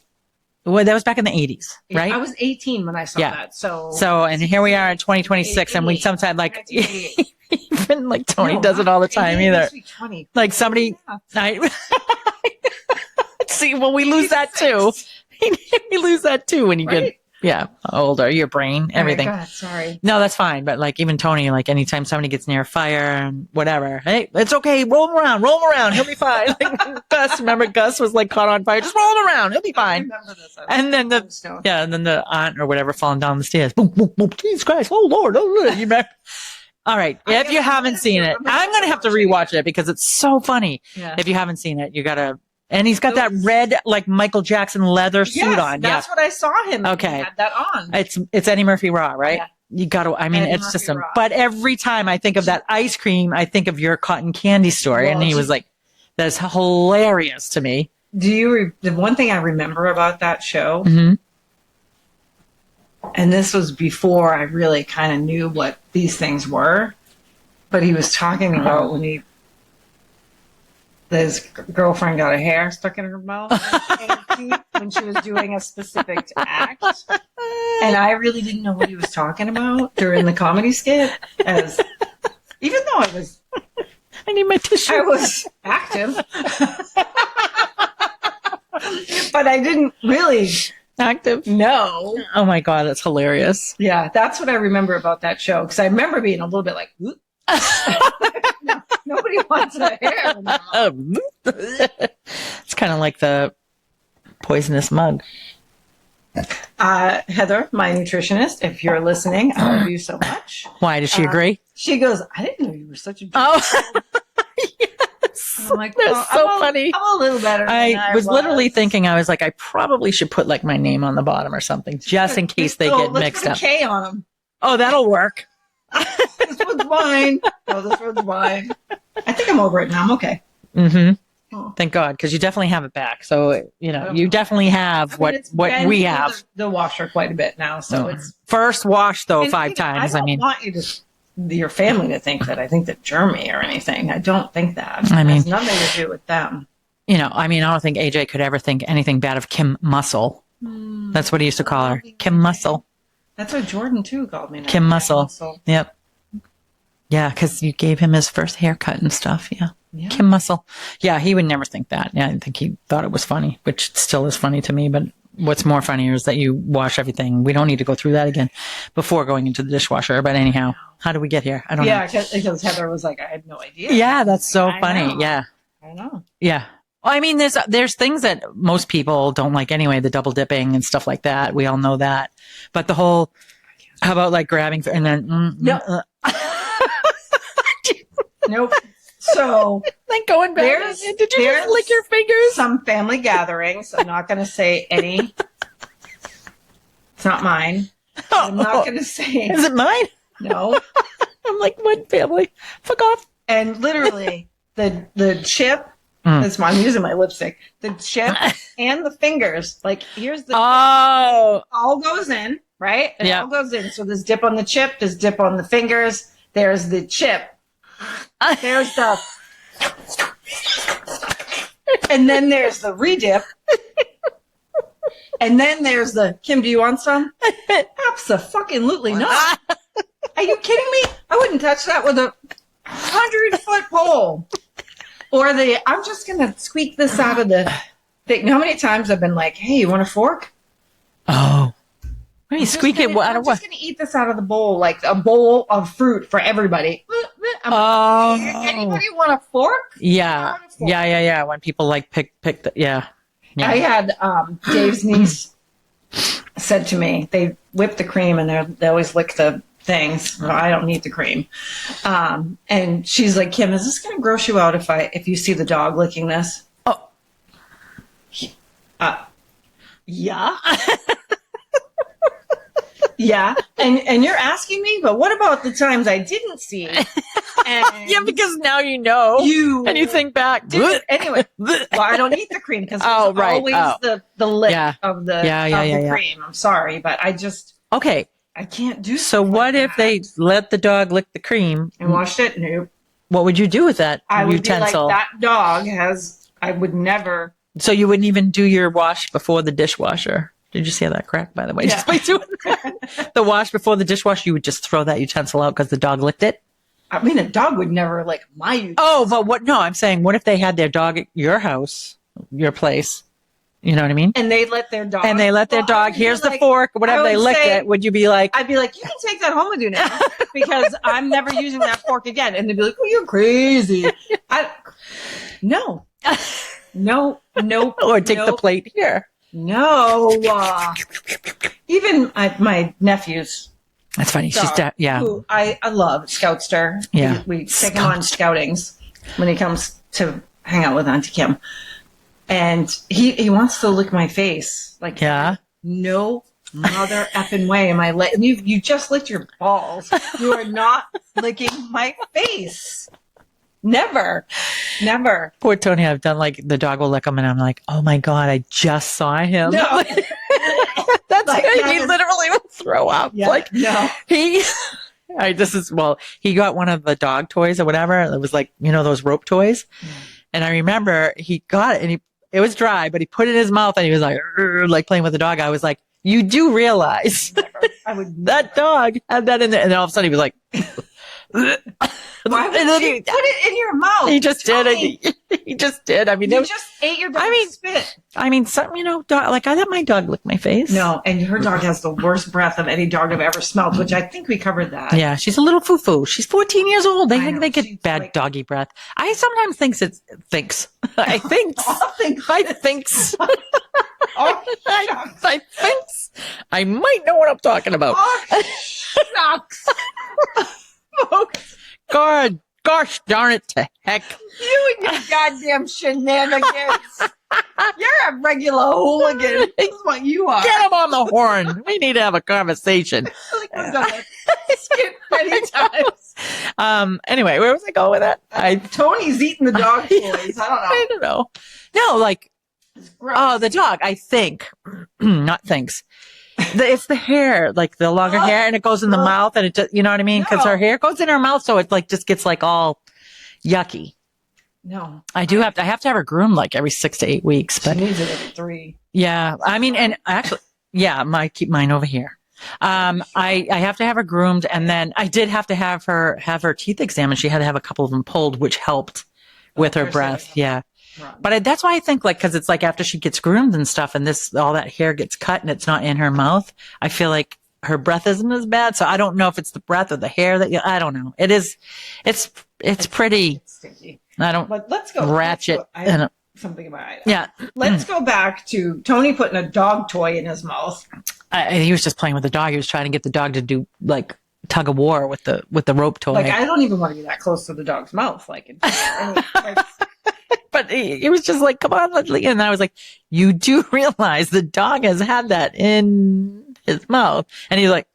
Speaker 3: well, that was back in the 80s, right?
Speaker 1: I was 18 when I saw that. So,
Speaker 3: and here we are in 2026 and we sometimes even Tony does it all the time either.
Speaker 1: 20.
Speaker 3: Somebody, see, well, we lose that too. We lose that too when you get, older, your brain, everything.
Speaker 1: Oh my God, sorry.
Speaker 3: No, that's fine. But even Tony, anytime somebody gets near a fire and whatever, hey, it's okay. Roll him around. He'll be fine. Gus, remember Gus was caught on fire. Just roll him around. He'll be
Speaker 1: I
Speaker 3: fine.
Speaker 1: remember this.
Speaker 3: And then the aunt or whatever falling down the stairs. Boom, boom, boom. Jesus Christ. Oh Lord. Oh, Lord. You remember? All right. If you haven't seen it, I'm going to have to rewatch it because it's so funny.
Speaker 1: Yeah.
Speaker 3: If you haven't seen it, you got to. And he's got that red, Michael Jackson leather suit on.
Speaker 1: That's what I saw him.
Speaker 3: Okay.
Speaker 1: He had that on.
Speaker 3: It's Eddie Murphy raw, right?
Speaker 1: Yeah.
Speaker 3: You got to,
Speaker 1: Eddie
Speaker 3: it's
Speaker 1: Murphy
Speaker 3: just
Speaker 1: raw.
Speaker 3: but every time I think of that ice cream, I think of your cotton candy story.
Speaker 1: Well,
Speaker 3: and he was like, that's hilarious to me.
Speaker 1: The one thing I remember about that show,
Speaker 3: Mm-hmm.
Speaker 1: And this was before I really kind of knew what these things were. But he was talking about when his girlfriend got a hair stuck in her mouth when she was doing a specific act. And I really didn't know what he was talking about during the comedy skit. Even though
Speaker 3: I need my tissue.
Speaker 1: I was active. But I didn't really
Speaker 3: Active.
Speaker 1: know.
Speaker 3: Oh my God, that's hilarious.
Speaker 1: Yeah, that's what I remember about that show. Because I remember being a little bit like, nobody wants a hair.
Speaker 3: It's kind of like the poisonous mug.
Speaker 1: Heather, my nutritionist, if you're listening, I love you so much.
Speaker 3: Why? Does she agree?
Speaker 1: She goes, I didn't know you were such a jerk.
Speaker 3: Oh, yes.
Speaker 1: I'm like,
Speaker 3: That's so funny.
Speaker 1: I'm a little better than
Speaker 3: I was literally thinking, I was like, I probably should put like my name on the bottom or something, just in case they get mixed
Speaker 1: let's
Speaker 3: up.
Speaker 1: put a K on them.
Speaker 3: Oh, that'll work.
Speaker 1: This one's mine. No, this one's mine. I think I'm over it now. I'm okay.
Speaker 3: Mm-hmm.
Speaker 1: Oh.
Speaker 3: Thank God, because you definitely have it back. So, you definitely have
Speaker 1: It's
Speaker 3: what
Speaker 1: been
Speaker 3: we
Speaker 1: through
Speaker 3: have.
Speaker 1: the washer quite a bit now, so it's
Speaker 3: First wash, though,
Speaker 1: and,
Speaker 3: 5 times.
Speaker 1: I don't want you to your family to think that I think that germy or anything. I don't think that.
Speaker 3: I mean,
Speaker 1: it has nothing to do with them.
Speaker 3: I don't think AJ could ever think anything bad of Kim Muscle. That's what he used to call her, Kim Muscle.
Speaker 1: That's what Jordan too called me. Now.
Speaker 3: Kim Muscle. Yep. Yeah, because you gave him his first haircut and stuff. Yeah. Kim Muscle. Yeah, he would never think that. Yeah, I think he thought it was funny, which still is funny to me. But what's more funnier is that you wash everything. We don't need to go through that again before going into the dishwasher. But anyhow, how do we get here? I don't know.
Speaker 1: Yeah, because Heather was like, I had no idea.
Speaker 3: Yeah, that's so
Speaker 1: I
Speaker 3: funny.
Speaker 1: know.
Speaker 3: Yeah.
Speaker 1: I know.
Speaker 3: Yeah. Well, I mean, there's things that most people don't like anyway, the double dipping and stuff like that. We all know that. But the whole, how about like grabbing and then,
Speaker 1: Nope. So
Speaker 3: then going back. Did you just lick your fingers?
Speaker 1: Some family gatherings. I'm not going to say any. It's not mine. I'm not going to say.
Speaker 3: Is it mine?
Speaker 1: No.
Speaker 3: I'm like, what family? Fuck off.
Speaker 1: And literally, the chip. That's why I'm using my lipstick. The chip and the fingers. Like, here's the.
Speaker 3: Oh.
Speaker 1: All goes in, right? It all goes in. So there's dip on the chip. There's dip on the fingers. There's the chip. There's the. And then there's the redip. And then there's the, Kim, do you want some? Abso-fucking-lutely not. Are you kidding me? I wouldn't touch that with a 100-foot pole. Or I'm just going to squeak this out of the thing. You know how many times I've been like, hey, you want a fork?
Speaker 3: Oh. What are you squeaking?
Speaker 1: I'm just going to eat this out of the bowl, like a bowl of fruit for everybody. Anybody want a fork?
Speaker 3: Yeah. Yeah. When people like pick the, yeah.
Speaker 1: I had Dave's niece said to me, they whip the cream and they always lick the things. Well, I don't need the cream. And she's like, Kim, is this going to gross you out if you see the dog licking this? Oh. Yeah. Yeah. And you're asking me, but what about the times I didn't see? And
Speaker 3: yeah, because now you know. And you think back.
Speaker 1: Anyway, well, I don't eat the cream because it's always the lick of the cream. I'm sorry, but I just I can't do.
Speaker 3: So what if they let the dog lick the cream
Speaker 1: and washed it? Nope.
Speaker 3: What would you do with that utensil?
Speaker 1: Be like, that dog has. I would never.
Speaker 3: So you wouldn't even do your wash before the dishwasher. Did you see that crack, by the way?
Speaker 1: Yeah.
Speaker 3: Just the wash before the dishwasher, you would just throw that utensil out because the dog licked it?
Speaker 1: I mean, a dog would never lick my utensil.
Speaker 3: Oh, but what? No, I'm saying, what if they had their dog at your house, your place? You know what I mean?
Speaker 1: And they let their dog.
Speaker 3: Here's the fork, whatever they licked it. Would you be like?
Speaker 1: I'd be like, you can take that home with you now because I'm never using that fork again. And they'd be like, oh, you're crazy. No.
Speaker 3: Or take the plate here.
Speaker 1: No. Even my nephew's.
Speaker 3: That's funny.
Speaker 1: Dog,
Speaker 3: She's
Speaker 1: who I love, Scoutster.
Speaker 3: Yeah.
Speaker 1: We take him on scoutings when he comes to hang out with Auntie Kim. And he wants to lick my face. Like, no mother effing way am I you just licked your balls. You are not licking my face. Never.
Speaker 3: Poor Tony, I've done like the dog will lick him and I'm like, oh my God, I just saw him.
Speaker 1: No.
Speaker 3: That's That's
Speaker 1: Like,
Speaker 3: it.
Speaker 1: that
Speaker 3: He
Speaker 1: is-
Speaker 3: literally will throw up.
Speaker 1: Yeah,
Speaker 3: Like
Speaker 1: no.
Speaker 3: he. All right, he got one of the dog toys or whatever. It was like, those rope toys. And I remember he got it and it was dry, but he put it in his mouth and he was like playing with the dog. I was like, you do realize
Speaker 1: I would
Speaker 3: that dog had that in there. And then all of a sudden he was like,
Speaker 1: Why would
Speaker 3: and then
Speaker 1: you put it in your mouth?
Speaker 3: he just did
Speaker 1: Tony?
Speaker 3: it. He just did. I mean,
Speaker 1: You just ate your dog's spit.
Speaker 3: something, dog, I let my dog lick my face.
Speaker 1: No, and her dog has the worst breath of any dog I've ever smelled, which I think we covered that.
Speaker 3: Yeah, she's a little foo-foo. She's 14 years old. They
Speaker 1: I
Speaker 3: think
Speaker 1: know,
Speaker 3: they get
Speaker 1: she's
Speaker 3: bad
Speaker 1: like-
Speaker 3: doggy breath. I sometimes thinks. I thinks. I thinks.
Speaker 1: Oh,
Speaker 3: I thinks. I might know what I'm talking about.
Speaker 1: oh, shucks. Folks,
Speaker 3: Gosh darn it to heck.
Speaker 1: you and your goddamn shenanigans. You're a regular hooligan. This is what you are.
Speaker 3: Get him on the horn. We need to have a conversation.
Speaker 1: Like we've done that skit many times.
Speaker 3: Anyway, where was I going with that?
Speaker 1: Tony's eating the dog toys. I
Speaker 3: I don't know. No, like,
Speaker 1: It's gross.
Speaker 3: oh, the dog, I think, not thinks. It's the hair, like the longer hair, and it goes in the mouth, and it just, you know what I mean? Because her hair goes in her mouth, so it like just gets like all yucky.
Speaker 1: No.
Speaker 3: I have to have her groomed like every 6 to 8 weeks,
Speaker 1: She
Speaker 3: but
Speaker 1: needs it every 3.
Speaker 3: yeah, I mean, and actually, yeah, keep mine over here. I have to have her groomed, and then I did have to have her teeth examined. She had to have a couple of them pulled, which helped with her
Speaker 1: they're
Speaker 3: breath.
Speaker 1: saying-
Speaker 3: Yeah. But that's why I think, like, because it's like after she gets groomed and stuff, and all that hair gets cut and it's not in her mouth, I feel like her breath isn't as bad. So I don't know if it's the breath or the hair I don't know. It's pretty.
Speaker 1: It's sticky.
Speaker 3: I don't
Speaker 1: But let's go.
Speaker 3: ratchet.
Speaker 1: Let's go. I have something about it.
Speaker 3: Yeah,
Speaker 1: Let's go back to Tony putting a dog toy in his mouth.
Speaker 3: he was just playing with the dog. He was trying to get the dog to do like tug of war with the rope toy.
Speaker 1: Like, I don't even want to be that close to the dog's mouth. Like
Speaker 3: But he was just like, come on, Leslie. And I was like, you do realize the dog has had that in his mouth. And he's like,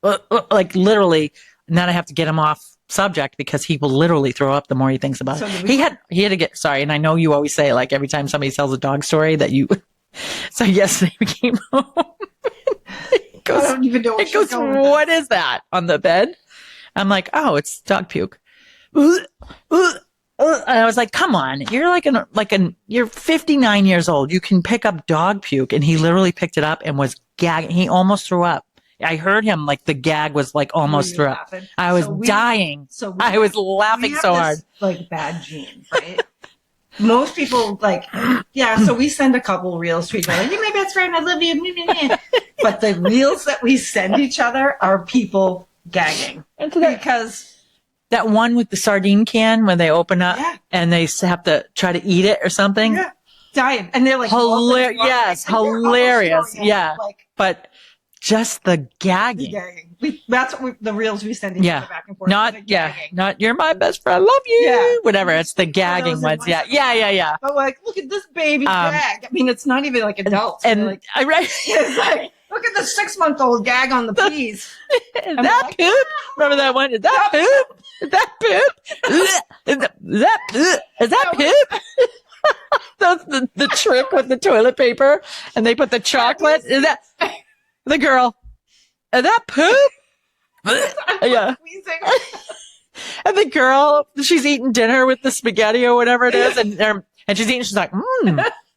Speaker 3: like literally. And then I have to get him off subject because he will literally throw up the more he thinks about
Speaker 1: So
Speaker 3: it. He had to get, sorry. And I know you always say, like, every time somebody tells a dog story that you, so yesterday we came home.
Speaker 1: I don't even know what
Speaker 3: It goes, what is that on the bed? I'm like, oh, it's dog puke. And I was like, come on, you're you're 59 years old. You can pick up dog puke. And he literally picked it up and was gagging. He almost threw up. I heard him, like the gag was like almost through up. I was dying. I was laughing so hard.
Speaker 1: Like bad genes, right? Most people so we send a couple reels to each other. You're my best friend. I love you. But the reels that we send each other are people gagging because
Speaker 3: that one with the sardine can when they open up
Speaker 1: Yeah.
Speaker 3: and they have to try to eat it or something.
Speaker 1: yeah, dying, and they're like
Speaker 3: Hilarious. Yes,
Speaker 1: and they're almost
Speaker 3: hilarious.
Speaker 1: throwing up,
Speaker 3: Yeah.
Speaker 1: like
Speaker 3: But just the gagging.
Speaker 1: gagging. That's what the reels we send each
Speaker 3: Yeah.
Speaker 1: other back and forth. They're gagging.
Speaker 3: Not you're my best friend. I love you.
Speaker 1: Yeah.
Speaker 3: Whatever. It's the gagging
Speaker 1: those
Speaker 3: ones.
Speaker 1: in
Speaker 3: Yeah.
Speaker 1: my-
Speaker 3: Yeah.
Speaker 1: But like, look at this baby gag. I mean, it's not even like adults.
Speaker 3: And
Speaker 1: They're like,
Speaker 3: I read
Speaker 1: it's like, look at the 6-month-old gag on the peas.
Speaker 3: is that poop? Remember that one? Is that poop? Is that poop? Is that poop? That's the trick with the toilet paper, and they put the chocolate. Is that the girl? Is that poop? Yeah.
Speaker 1: Squeezing.
Speaker 3: And the girl, she's eating dinner with the spaghetti or whatever it is, and she's eating. She's like,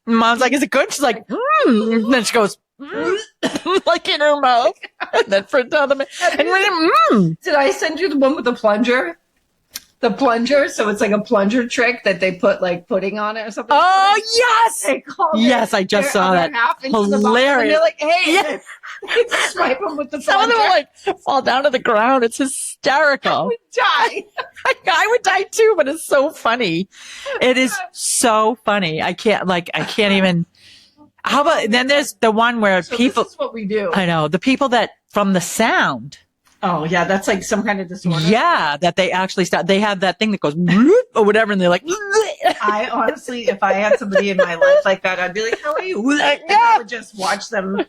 Speaker 3: Mom's like, is it good? She's like, And then she goes, like in her mouth, and then for down the and then,
Speaker 1: Did I send you the one with the plunger? The plunger, so it's like a plunger trick that they put like pudding on it or something.
Speaker 3: Oh yes,
Speaker 1: They call
Speaker 3: yes,
Speaker 1: it
Speaker 3: I just
Speaker 1: their
Speaker 3: saw
Speaker 1: other
Speaker 3: that.
Speaker 1: half into the bottom, and
Speaker 3: Hilarious.
Speaker 1: they're like, hey,
Speaker 3: Yeah.
Speaker 1: they swipe them with the
Speaker 3: Some of
Speaker 1: plunger.
Speaker 3: them like fall down to the ground. It's
Speaker 1: I
Speaker 3: hysterical.
Speaker 1: would die.
Speaker 3: I would die too, but it's so funny. It is so funny. I can't even. How about then? There's the one where
Speaker 1: So
Speaker 3: people.
Speaker 1: this is what we do.
Speaker 3: I know the people that from the sound.
Speaker 1: Oh yeah, that's like some kind of disorder.
Speaker 3: Yeah, that they actually start. They have that thing that goes "Bloop," or whatever, and they're like.
Speaker 1: I honestly, if I had somebody in my life like that, I'd be like, "How are you?" And I would just watch them.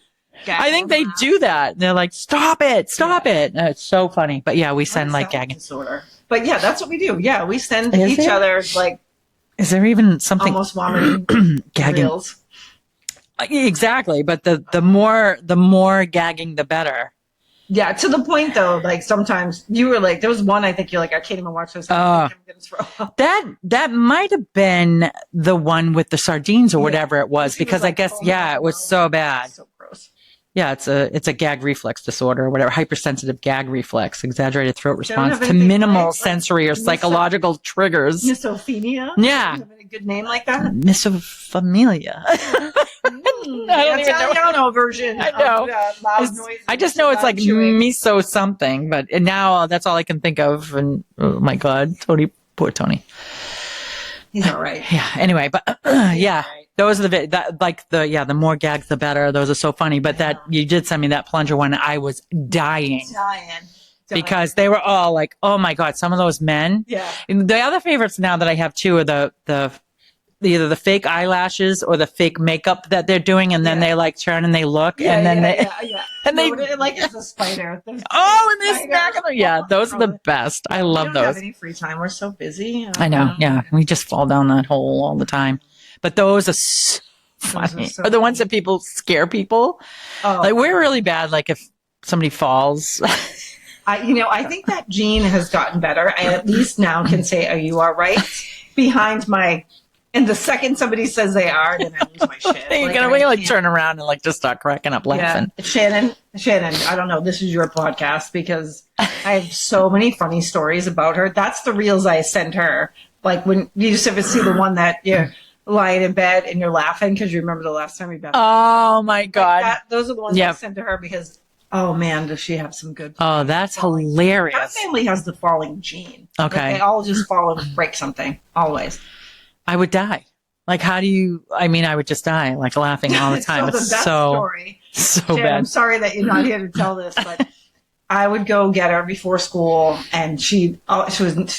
Speaker 3: I think they do that. They're like, "Stop it, stop it!" It's so funny. But yeah, we send like gagging.
Speaker 1: disorder. But yeah, that's what we do. Yeah, we send
Speaker 3: Is
Speaker 1: each
Speaker 3: it?
Speaker 1: other like
Speaker 3: Is there even something
Speaker 1: almost vomiting
Speaker 3: gagging?
Speaker 1: reels.
Speaker 3: Exactly. But the more gagging, the better.
Speaker 1: Yeah, to the point though, like sometimes you were like, there was one I think you're like, I can't even watch this. I'm gonna throw up.
Speaker 3: That might have been the one with the sardines or whatever it was,
Speaker 1: She
Speaker 3: because
Speaker 1: was
Speaker 3: I
Speaker 1: like,
Speaker 3: guess,
Speaker 1: oh my
Speaker 3: it was
Speaker 1: God.
Speaker 3: so bad.
Speaker 1: So gross.
Speaker 3: Yeah, it's a gag reflex disorder or whatever, hypersensitive gag reflex, exaggerated throat
Speaker 1: They don't
Speaker 3: response
Speaker 1: have
Speaker 3: to
Speaker 1: anything
Speaker 3: minimal
Speaker 1: like
Speaker 3: sensory or psychological triggers.
Speaker 1: Misophenia?
Speaker 3: Yeah.
Speaker 1: They don't have a good name like that?
Speaker 3: Misophonia. I don't even know.
Speaker 1: Italiano version.
Speaker 3: I know.
Speaker 1: Of, loud noises.
Speaker 3: I just know it's like
Speaker 1: chewing.
Speaker 3: miso something, but now that's all I can think of. And oh my God, poor Tony.
Speaker 1: He's all right.
Speaker 3: Yeah. Anyway, but yeah, those are the more gags, the better. Those are so funny. But that you did send me that plunger one. I was dying because they were all like, oh my God, some of those men.
Speaker 1: Yeah.
Speaker 3: And the other favorites now that I have too are the either the fake eyelashes or the fake makeup that they're doing, and then they like turn and they look, and then and they
Speaker 1: like it's a spider.
Speaker 3: and they're smacking them. Yeah, those are the best. I love
Speaker 1: we don't
Speaker 3: those.
Speaker 1: have any free time. We're so busy.
Speaker 3: I know. Yeah, we just fall down that hole all the time. But those are so funny.
Speaker 1: so
Speaker 3: Are the ones that people scare people.
Speaker 1: Oh,
Speaker 3: Like we're really bad. Like if somebody falls.
Speaker 1: I think that gene has gotten better. I at least now can say, "Are you all right?" behind my. And the second somebody says they are, then I lose my shit.
Speaker 3: You're gonna turn around and like just start cracking up laughing.
Speaker 1: Yeah. Shannon, I don't know. This is your podcast because I have so many funny stories about her. That's the reels I send her. Like when you just ever see the one that you're lying in bed and you're laughing because you remember the last time you been.
Speaker 3: Oh my God.
Speaker 1: Those are the ones I send to her because, oh man, does she have some good.
Speaker 3: Oh, that's hilarious.
Speaker 1: Her family has the falling gene.
Speaker 3: Okay.
Speaker 1: Like, they all just fall and break something. Always.
Speaker 3: I would die. Like, how do you, I would just die, like laughing all the time.
Speaker 1: So
Speaker 3: It's
Speaker 1: the best
Speaker 3: so,
Speaker 1: story.
Speaker 3: so
Speaker 1: Jen,
Speaker 3: bad.
Speaker 1: I'm sorry that you're not here to tell this, but I would go get her before school, and she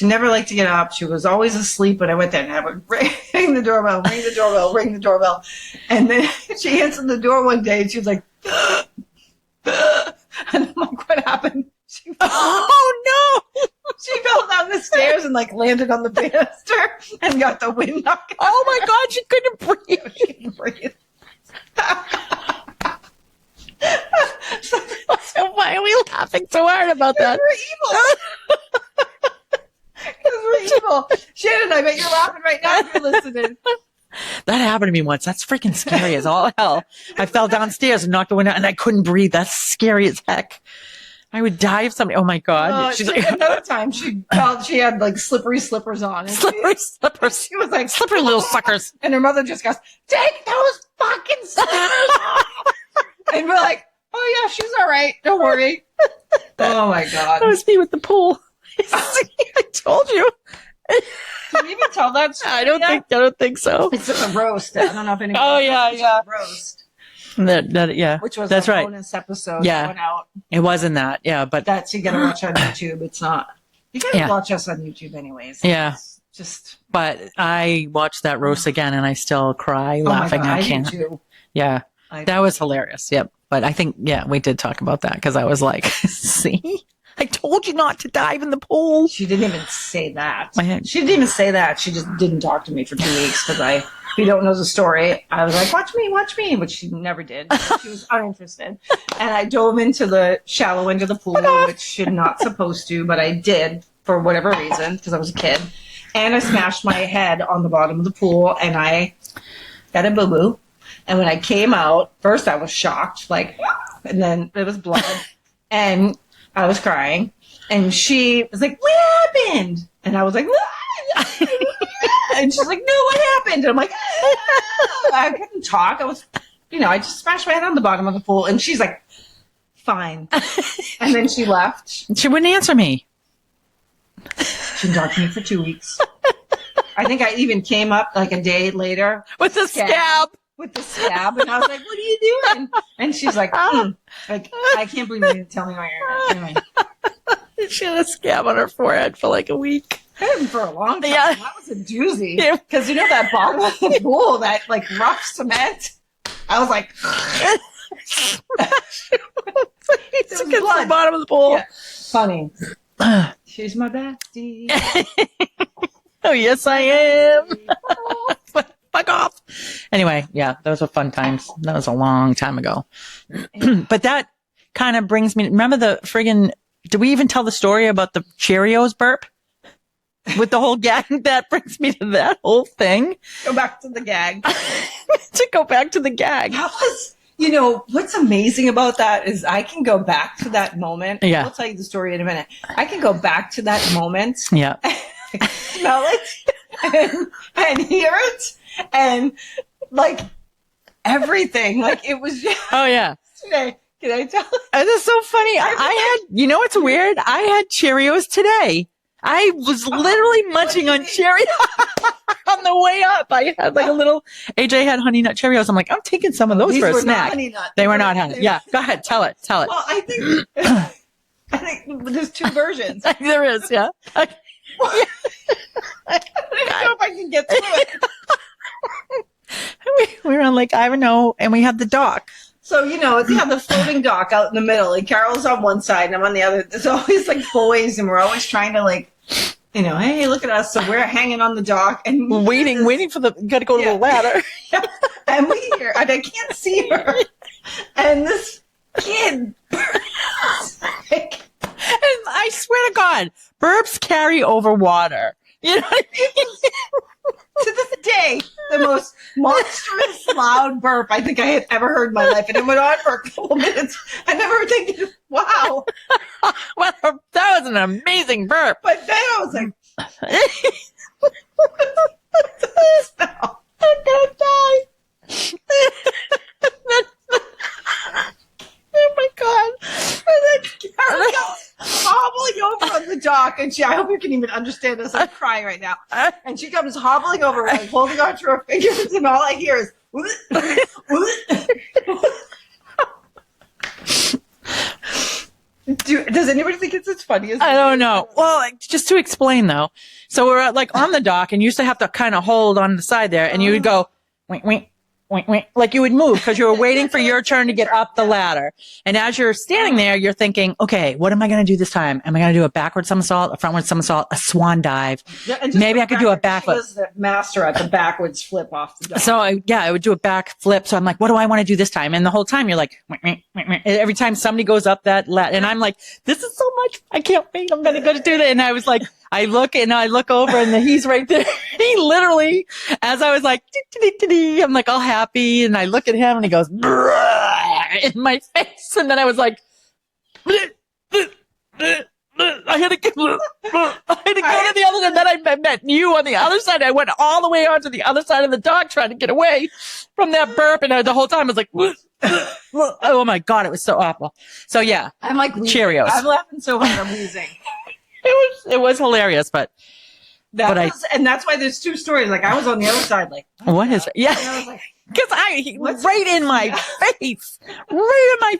Speaker 1: never liked to get up. She was always asleep when I went there, and I would ring the doorbell, ring the doorbell. And then she answered the door one day, and she was like, and I'm like, what happened?
Speaker 3: Oh no!
Speaker 1: She fell down the stairs and like landed on the banister and got the wind knocked out.
Speaker 3: Oh my God, she couldn't breathe.
Speaker 1: She couldn't breathe.
Speaker 3: So why are we laughing so hard about that?
Speaker 1: We're evil. Because we're evil. Shannon, I bet you're laughing right now if you're listening.
Speaker 3: That happened to me once. That's freaking scary as all hell. I fell downstairs and knocked the window out and I couldn't breathe. That's scary as heck. I would die if somebody, oh my God.
Speaker 1: She's like, another time she had like slippery slippers on. And
Speaker 3: slippery slippers.
Speaker 1: She was like,
Speaker 3: slippery little suckers.
Speaker 1: And her mother just goes, take those fucking slippers off. And we're like, oh yeah, she's all right. Don't worry. Oh my God.
Speaker 3: That was me with the pool. I told you.
Speaker 1: Did we even tell that story?
Speaker 3: I don't think so.
Speaker 1: It's a roast. I don't know if anybody.
Speaker 3: Oh yeah.
Speaker 1: Roast.
Speaker 3: Yeah.
Speaker 1: Which was
Speaker 3: that's
Speaker 1: a
Speaker 3: right.
Speaker 1: bonus episode.
Speaker 3: Yeah.
Speaker 1: That went out.
Speaker 3: It wasn't that. Yeah, but
Speaker 1: That's you gotta watch on YouTube. It's not. You gotta watch us on YouTube anyways.
Speaker 3: Yeah.
Speaker 1: It's just.
Speaker 3: But I watched that roast again and I still cry laughing.
Speaker 1: Oh my God,
Speaker 3: I can't.
Speaker 1: do too.
Speaker 3: Yeah. That was hilarious. Yep. But I think, we did talk about that because I was like, see, I told you not to dive in the pool.
Speaker 1: She didn't even say that.
Speaker 3: My
Speaker 1: She didn't even say that. She just didn't talk to me for 2 weeks because if you don't know the story, I was like, watch me, which she never did. She was uninterested. And I dove into the shallow end of the pool, which you're not supposed to, but I did for whatever reason because I was a kid. And I smashed my head on the bottom of the pool and I got a boo-boo. And when I came out, first I was shocked, and then there was blood, and I was crying, and she was like, what happened? And I was like, what? And she's like, no, what happened? And I'm like, I couldn't talk. I was, I just smashed my head on the bottom of the pool, and she's like, fine. And then she left.
Speaker 3: She wouldn't answer me.
Speaker 1: She didn't talk to me for 2 weeks. I think I even came up like a day later.
Speaker 3: With a scab.
Speaker 1: With the scab, and I was like, what are you doing? And she's like, like, I can't believe you didn't tell me why you're anyway.
Speaker 3: She had a scab on her forehead for like a week.
Speaker 1: For a long time.
Speaker 3: Yeah.
Speaker 1: That was a doozy. Because that bottom of the pool, that like rough cement, I was like,
Speaker 3: It's against the bottom of the pool.
Speaker 1: Yeah. Funny. She's my bestie.
Speaker 3: Oh, yes, I am. Fuck off. Anyway, yeah, those were fun times. That was a long time ago. But that kind of brings me, remember the friggin', did we even tell the story about the Cheerios burp? With the whole gag, that brings me to that whole thing.
Speaker 1: Go back to the gag.
Speaker 3: To go back to the gag.
Speaker 1: That was, what's amazing about that is I can go back to that moment.
Speaker 3: Yeah.
Speaker 1: I'll tell you the story in a minute. I can go back to that moment.
Speaker 3: Yeah.
Speaker 1: Smell it and hear it and like everything. Like it was just
Speaker 3: Oh, yeah.
Speaker 1: today. Can I tell you?
Speaker 3: That's so funny. I had, you know what's weird? I had Cheerios today. I was literally munching on Cheerios on the way up. I had like a little, AJ had Honey Nut Cheerios. I'm like, I'm taking some of those
Speaker 1: These
Speaker 3: for a
Speaker 1: were not
Speaker 3: snack.
Speaker 1: Honey Nut.
Speaker 3: They were not honey. Yeah, go ahead. Tell it. Tell it.
Speaker 1: Well, I think there's two versions.
Speaker 3: There is, yeah.
Speaker 1: I don't know if I can get through it.
Speaker 3: We were on Lake Ivanhoe and we had the dock.
Speaker 1: So, they have the floating dock out in the middle, and Carol's on one side and I'm on the other. There's always like boys, and we're always trying to hey, look at us. So we're hanging on the dock and
Speaker 3: Waiting for gotta go to the ladder.
Speaker 1: and we hear, and I can't see her. And this kid,
Speaker 3: And I swear to God, burps carry over water. You know what I mean?
Speaker 1: to this day, the most monstrous loud burp I think I had ever heard in my life. And it went on for a couple minutes. I never thinking, wow.
Speaker 3: Well, that was an amazing burp.
Speaker 1: But then I was like, smell.
Speaker 3: I'm gonna die. Oh my God.
Speaker 1: And then Carol goes hobbling over on the dock, and I hope you can even understand this. I'm crying right now. And she comes hobbling over, like holding on to her fingers, and all I hear is, does anybody think it's as funny as
Speaker 3: I don't know. Well, just to explain though. So we're like on the dock and you used to have to kind of hold on the side there and you would go, wink, wink. Wink, wink, like you would move because you were waiting for your turn to get up the ladder. And as you're standing there, you're thinking, okay, what am I going to do this time? Am I going to do a backward somersault, a frontward somersault, a swan dive? Maybe I could do a backflip.
Speaker 1: She was the master at the backwards flip off the dock.
Speaker 3: So I would do a back flip. So I'm like, what do I want to do this time? And the whole time you're like, wink, wink, wink, wink. Every time somebody goes up that ladder, and I'm like, this is so much. I can't wait. I'm going to go to do that. And I was like, I look over and he's right there. He literally, as I was like, I'm like all happy. And I look at him and he goes, in my face. And then I was like, I had to go to the other, and then I met you on the other side. I went all the way onto the other side of the dock trying to get away from that burp. And the whole time I was like, oh my God, it was so awful. So yeah,
Speaker 1: I'm like,
Speaker 3: Cheerios.
Speaker 1: I'm laughing so hard, I'm wheezing.
Speaker 3: It was hilarious, but
Speaker 1: and that's why there's two stories. Like I was on the other side, like
Speaker 3: what is it? Yeah.
Speaker 1: And I was like,
Speaker 3: Because right in my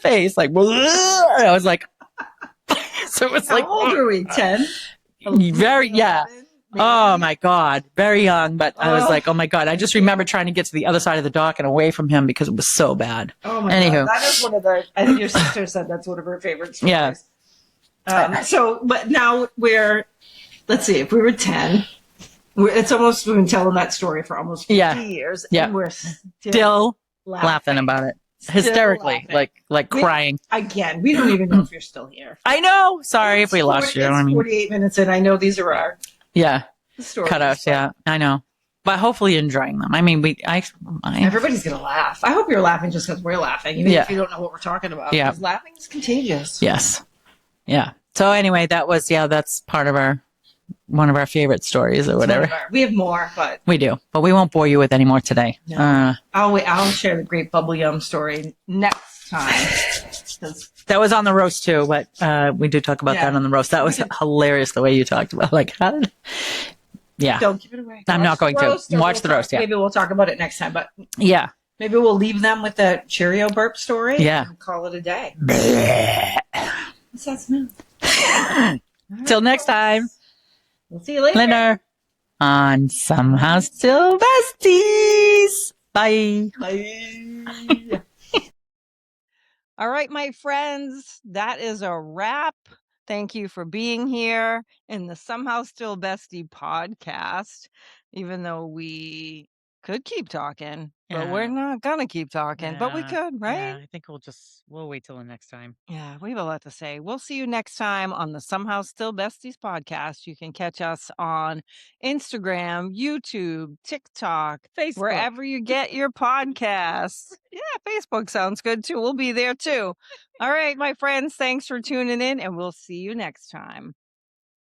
Speaker 3: face, like, I was like, so it was like,
Speaker 1: how old were we? 10?
Speaker 3: very, yeah. Oh my God, very young. But I was like, oh my God, I just remember trying to get to the other side of the dock and away from him because it was so bad.
Speaker 1: Oh my
Speaker 3: Anywho.
Speaker 1: God, that is one of I think your sister said that's one of her favorite stories.
Speaker 3: Yeah.
Speaker 1: But now let's see, if we were 10, it's almost, we've been telling that story for almost 50 years.
Speaker 3: Yeah.
Speaker 1: And we're
Speaker 3: Still laughing about it. Hysterically,
Speaker 1: laughing.
Speaker 3: like crying.
Speaker 1: Again, we don't even know if you're still here.
Speaker 3: I know. Sorry if we lost you.
Speaker 1: It's
Speaker 3: I mean,
Speaker 1: 48 minutes in. I know these are our stories.
Speaker 3: Cutouts. Yeah, I know. But hopefully you're enjoying them. I mean,
Speaker 1: everybody's going to laugh. I hope you're laughing just because we're laughing, even if you don't know what we're talking about.
Speaker 3: Yeah.
Speaker 1: Because laughing is contagious.
Speaker 3: Yes. Yeah. So anyway, that's part of one of our favorite stories or whatever.
Speaker 1: We have more, but
Speaker 3: We do, but we won't bore you with any more today.
Speaker 1: No. I'll share the great bubble yum story next time.
Speaker 3: That was on the roast too, but we do talk about that on the roast. That was hilarious the way you talked about
Speaker 1: Don't give it away.
Speaker 3: I'm not going to. Watch the roast, yeah.
Speaker 1: Maybe we'll talk about it next time, but
Speaker 3: yeah.
Speaker 1: maybe we'll leave them with the Cheerio burp story
Speaker 3: Yeah.
Speaker 1: and call it a day. What's that smell?
Speaker 3: Till next time.
Speaker 1: We'll see you later.
Speaker 3: Later on Somehow Still Besties. Bye.
Speaker 1: Bye.
Speaker 2: All right, my friends, that is a wrap. Thank you for being here in the Somehow Still Bestie podcast. Even though we could keep talking, but we're not gonna keep talking, but we could, right?
Speaker 3: Yeah, I think we'll wait till the next time.
Speaker 2: Yeah, we have a lot to say. We'll see you next time on the Somehow Still Besties podcast. You can catch us on Instagram, YouTube, TikTok,
Speaker 1: Facebook.
Speaker 2: wherever you get your podcasts. Yeah, Facebook sounds good too. We'll be there too. All right, my friends, thanks for tuning in, and we'll see you next time.